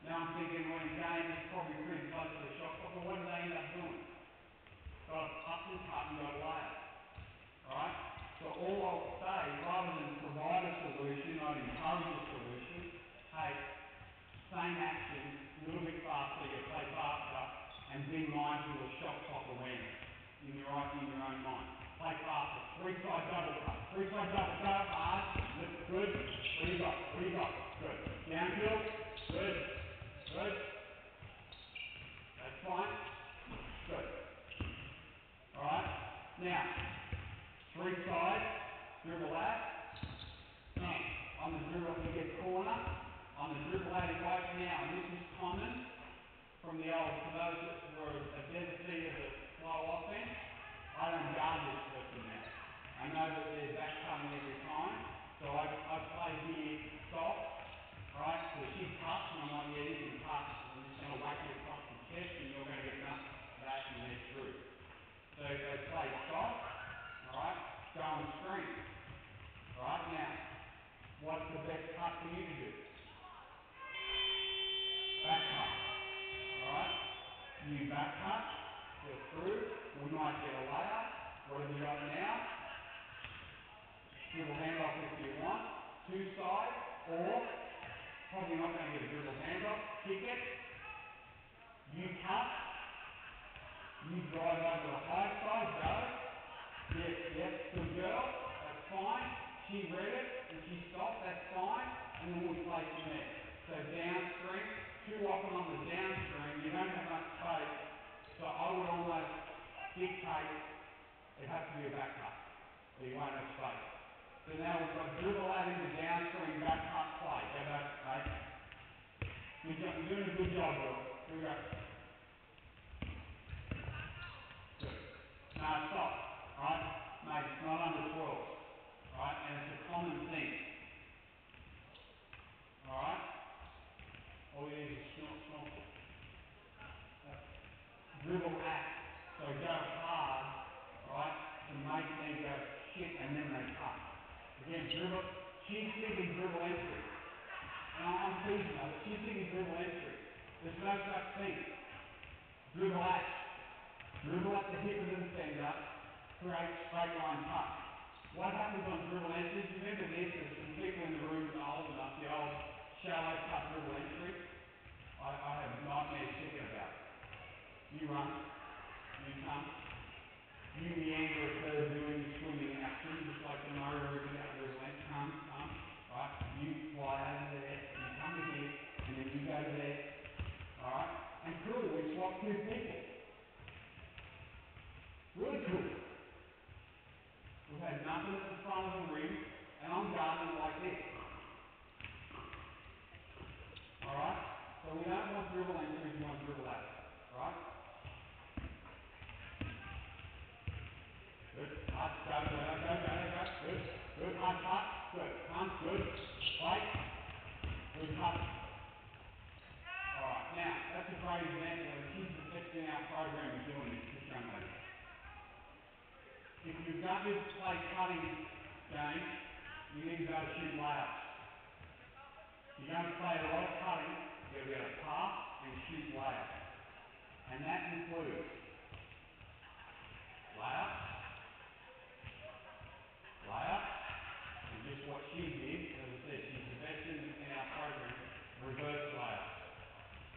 Now I'm thinking when a game is probably pretty close to a shot clock, but what do they end up doing? Got to up and cut and go layup. Alright? So all I'll say, rather than provide a solution, I'd encourage a solution. Hey, same action, a little bit faster, you play faster, and be mindful of shot clock awareness in your own mind. Play faster. Three-side double cut. Three-side double cut. Hard. Lift. Good. What do you got? What do you got? Good. Downhill. Good. Good. That's fine. Good. Alright. Now, three-side. Dribble that. And on the dribble, you get corner. On the dribble out, if I now, and this is common from the old, for those that were a devotee of the flow offense, I don't guard this person now. I know that they're back cutting every time, so I play here soft, right? So she cuts, and I'm like, yeah, you can cut. I'm just going to whack you across the chest, and you're going to get that, and they're through. So they play soft, alright? Go and screen. Alright, now, what's the best cut for you to do? Back cut. Alright? You back cut, they're through, we might get a layup. What have you got now? Dribble handoff if you want. Two side, or probably not going to get a dribble handoff. Kick it. You cut. You drive over the high side, go. Yep, good girl. That's fine. She read it and she stopped, that's fine. And then we'll play from there. downstream. Too often on the downstream, you don't have much space, so I would almost dictate it has to be a back cut, or you won't have space. So now we've got dribble out into downstream, back cut, play. Go back, mate. Good job. You're doing a good job, Will. Here we go. Good. No, stop. Right? Mate, it's not under 12. Right? And it's a common thing. Alright? All you need is snort. Dribble at. So go hard, right, to make them go shit and then they cut. Again, dribble. She's thinking dribble entry. And I'm teasing her, but she's thinking dribble entry. There's no such thing. Dribble at. Dribble at the hip of the defender, create straight line cut. What happens on dribble entry? Do you remember this? There's some people in the room that are old enough, the old shallow cut dribble entry. I have nightmares thinking about it. You run, you come, you meander a curve doing your swimming action, just like the Murray River dribbling. Come, right? You fly over there, you come to here, and then you go to there. Alright? And cool, we swap two people. Really cool. We've had nothing at the front of the rim, and I'm guarding like this. Alright? So we don't want dribble entries, we want dribble out. Right? Good. Hard. Go. Good. Hard cut. Good. Come. Good. Play. Good cut. Alright. Now, that's a great example, and she's the best in our program of doing this young lady. If you're going to play cutting game, you need to be able to shoot layups. You're going to play a lot of cutting, you're going to be able to pass and shoot layups. And that includes layups, and just what she did, as I said, she's the best in our program, reverse layups.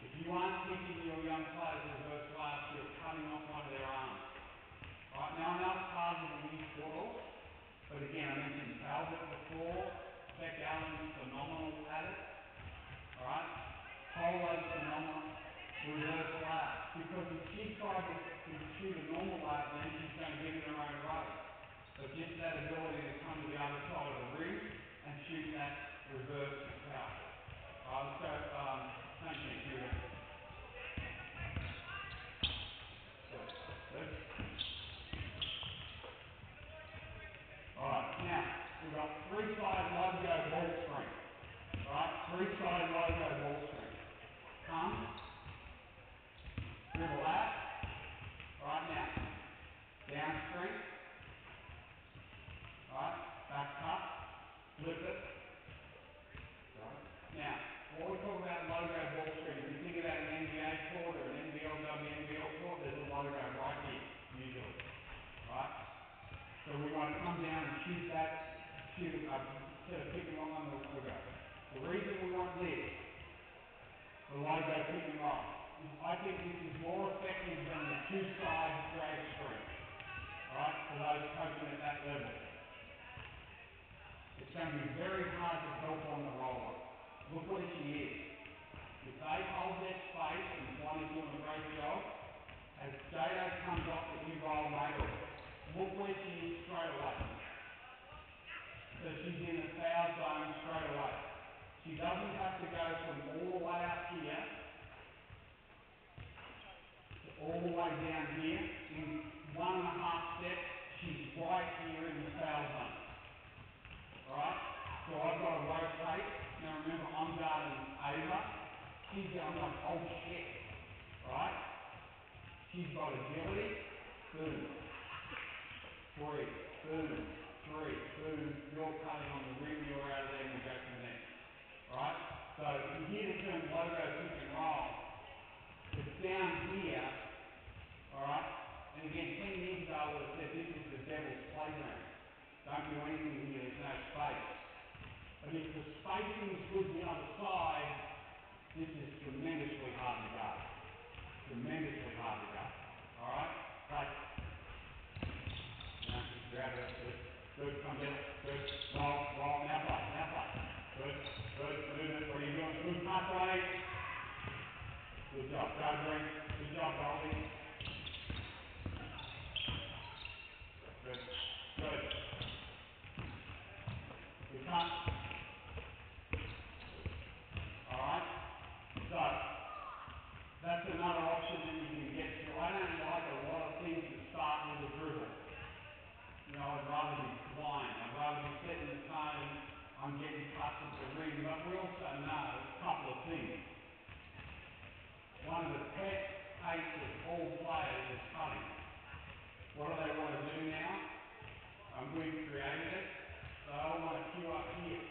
If you aren't teaching your young players reverse layups, you're cutting off one of their arms. Right, now I know it's hard when you use football, but again, I mentioned Talbot before, Beck Allen's phenomenal at it. Alright? Polo's phenomenal. Reverse layup. Because if she tried to shoot a normal layup, then she's going to get in her own way. But just that ability to come to the other side of the rim and shoot that reverse is powerful. Alright, let's go, same thing, here we go. Good. Alright, now, we've got three-side logo ball screen. Alright, three-side logo ball screen. Come, dribble out. Alright, now, downstream. Alright, back cut, flip it. Alright, now, what we talk about logo ball screen, if you think about an NBA court or an NBL, WNBL court, there's a logo right here, usually. Right? So we want to come down and shoot that, instead of pick and roll on the logo. The reason we want this, the logo pick and roll, is I think this is more effective than the two-side drag screen. Right? For those coaching at that level. It's going to be very hard to help on the roller. Look where she is. If they hold their space, and Bonnie's doing a great job, as Jado comes off that you roll, mate, look where she is straight away. So she's in the foul zone straight away. She doesn't have to go from all the way up here to all the way down here. In 1.5 steps, she's right here in the foul zone. Alright? So I've got to rotate. Now remember, I'm guarding Ava. I'm like, oh shit. Right? She's got agility. Boom. 3. Boom. 3. Boom. You're cutting on the rim. You're out of there and we go from there. Right? So you hear the term logo pick and roll. It's down here. Alright? And again, 10 years ago I would have said this was the devil's playground. Don't do anything here. There's no space. But if the spacing is good the other side, this is tremendously hard to guard. Tremendously hard to guard. Alright? Play. Now, you're out of it. Good. Good. Come down. Good. Roll. Now play. Good. Movement. What are you doing? Good cut, Donnie. cut. Alright? So, that's another option that you can get to. I don't like a lot of things that start with a dribble. You know, I'd rather be flying. I'd rather be setting the tone. I'm getting cuts at the ring. But we also know a couple of things. One of the pet hates of all players is cutting. What do they want to do now? We've created it. They all want to queue up here.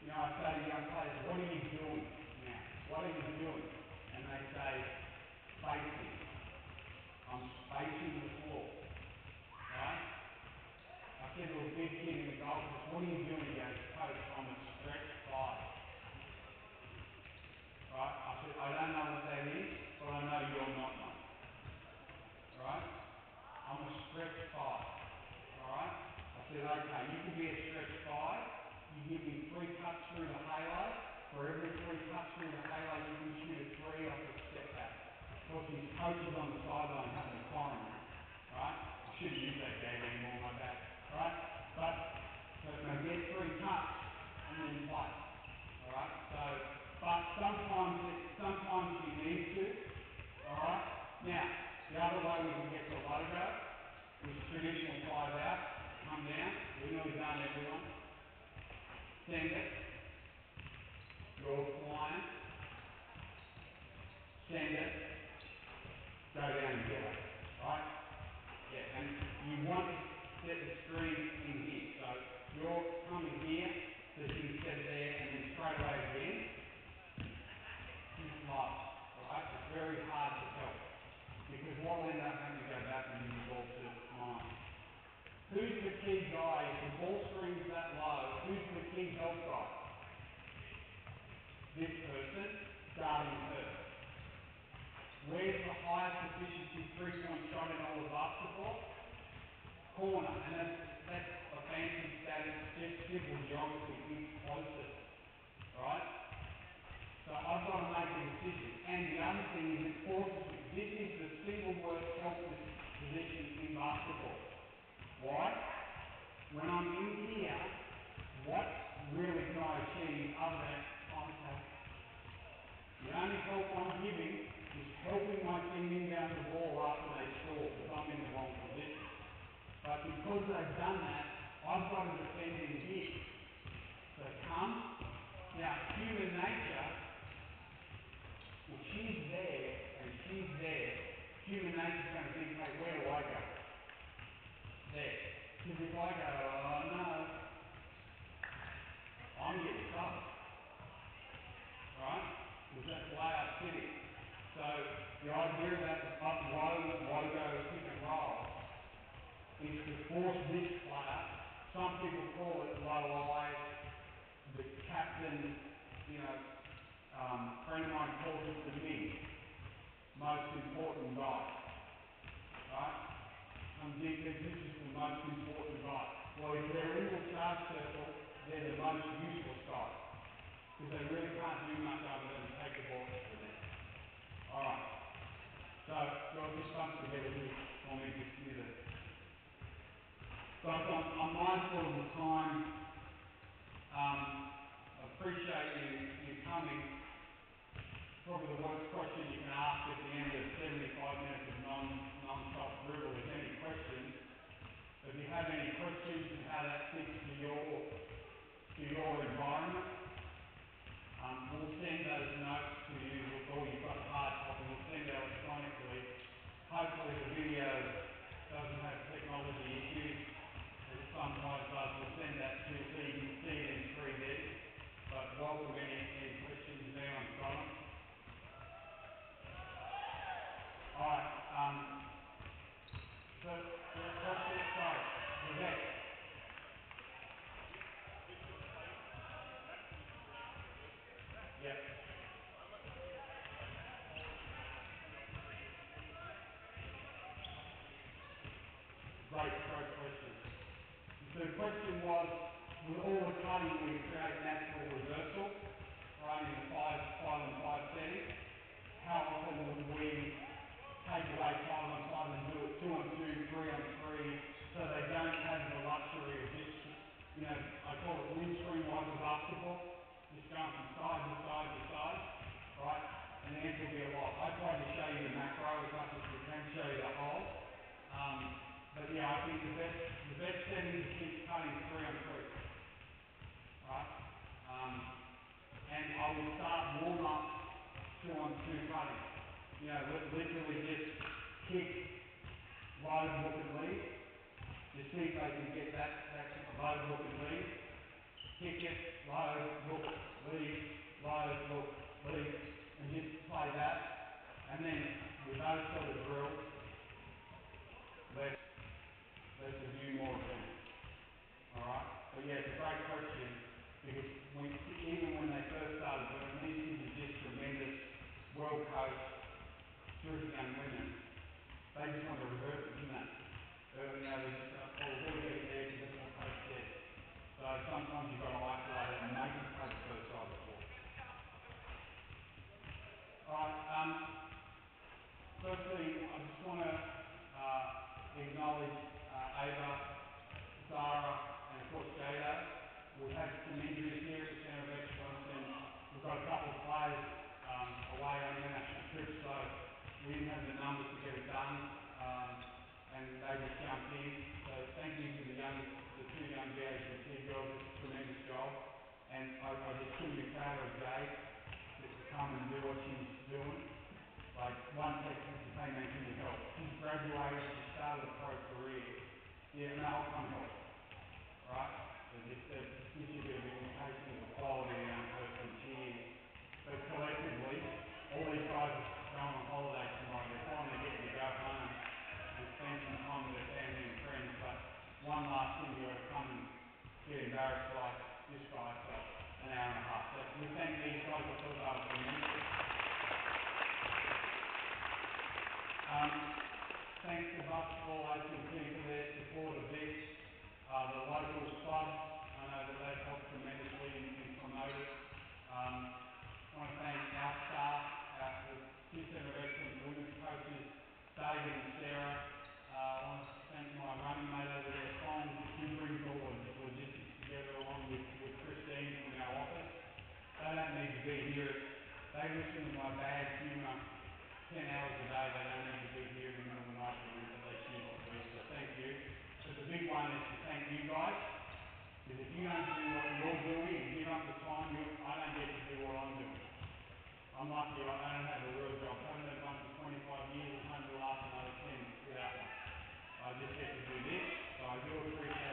You know, I say to young players, what are you doing now? What are you doing? And they say, spacing. I'm spacing the floor. Right? I said to a big kid in the golf course, what are you doing? He goes, coach, I'm a stretch five. Right? I said, I don't know what that is, but I know you're not one. Right? I'm a stretch five. Alright? I said, okay, you can be a stretch five. You give me 3 cuts through the halo. For every 3 cuts through the halo, you can shoot a 3 off the step back. Of course, his coaches on the sideline having a quarrel. Right? I shouldn't use that gag anymore, my bad. Right? But they get 3 cuts and then play. Alright? So, but sometimes you need to. Alright? Now, the other way we can get the logo is traditional 5 out. Come down. We've nearly done everyone. Send it. You're flying. Send it. Go down and get it. Right? Yeah, and you want to set the screen in here. So you're coming here, so you can set it there, and then straight away again. He's slow. Right? It's very hard to help. Because what will end up having to go back and give the ball to mine. Who's the key guy? If the ball screen's that low, who's the key help guy? This person, guarding her. Where's the highest efficiency 3-point shot in all of basketball? Corner. And that's a fancy stat. It's just simple geography. It's closest. Right? So I've got to make a decision. And the other thing is it forces me. This is the single worst help position in basketball. Why? When I'm in here, what really can I achieve other than contact? The only help I'm giving is helping my team inbound the ball after they score because I'm in the wrong position. But because they've done that, I've got to defend in here. So come. Now, human nature, if she's there and she's there, human nature's going to think, hey, where do I go? There. Because if I go, oh no, I'm getting trouble. Right? Because that's layout city. So the idea about the logo pick and roll is to force this player. Some people call it low I. The captain, you know, friend of mine calls it the MIG. Most important guy. Right? Some defense, this is the most important guy. Well, if they're in the charge circle, they're the most useless guy. Because they really can't do much other than take the ball for them. Alright. So, you'll just bunch together here for me to see that. Guys, I'm mindful of the time. Appreciate you coming. Probably the worst question you can ask at the end of 75 minutes of non-stop dribble is any questions. If you have any questions and how that fits to your environment, we'll send those notes to you, or you've got a hard copy, we'll send it electronically. Hopefully the video doesn't have technology issues, as it sometimes does. We'll send that to you so you can see it in 3D. But welcome any questions there on Scotland. Alright, so question, sorry, Vivek. Yep. Great question. So the question was, with all the cutting we create natural reversal, right, in the 5 and 5 setting, how often would we take away 5 on 5 and do it 2 on 2, 3 on 3, so they don't have the luxury of just, you know, I call it wind you know, literally just kick, load, hook and lead. Just see if they can get that load, hook and lead. Kick it, load, hook, lead, load, hook, lead, and just play that. And then with those sort of drills, let's review more of them. Alright? But yeah, it's a great question because even when they first started doing these kids are just tremendous, well coached, terrific young women. They just want to reverse it, isn't it? You know, they just oh, we've got to get it there because that's what coach said. So sometimes you've got to isolate it and make them play the first side before. Alright, firstly, I just want to acknowledge Ava, Zara, and of course Jada. We've had some injuries here at the Centre of Excellence, and we've got a couple of players away on international trips, so we didn't have the numbers to get it done, and they just jumped in. So thank you to the two young BHBT girls, it's a tremendous job, and I just couldn't be prouder of Jade to come and do what she's doing. Like one text is the same man, can you help? She's graduated, she started a pro career. Yeah, no, I'll come help. Right? So just gives you a bit of an indication of the quality of the young person she is. But collectively, all these guys are going on holiday tomorrow. They're finally getting to go home and spend some time with their family and friends. But one last thing, you ought to come and get embarrassed like this guy for an hour and a half. So we thank these guys. I thought they were tremendous. Thanks to Basketball ACT for their support of this. The local clubs, I know that they've helped tremendously in promoting. I want to thank our staff, the two Centre of Excellence women's coaches, David and Sarah. I want to thank my running mate over there, Fong. He brings all the logistics together along with Christine from our office. They don't need to be here. They listen to my bad humour 10 hours a day. They don't need to be here in the middle of the night for me, but they choose to be. So thank you. But the big one is to thank you guys. Because if you don't do what you're doing and give up the time, I don't get to do what I'm doing. I'm lucky I don't have a real job. I haven't had one for 25 years. I'm home to last another 10 without one. I just get to do this, so I do appreciate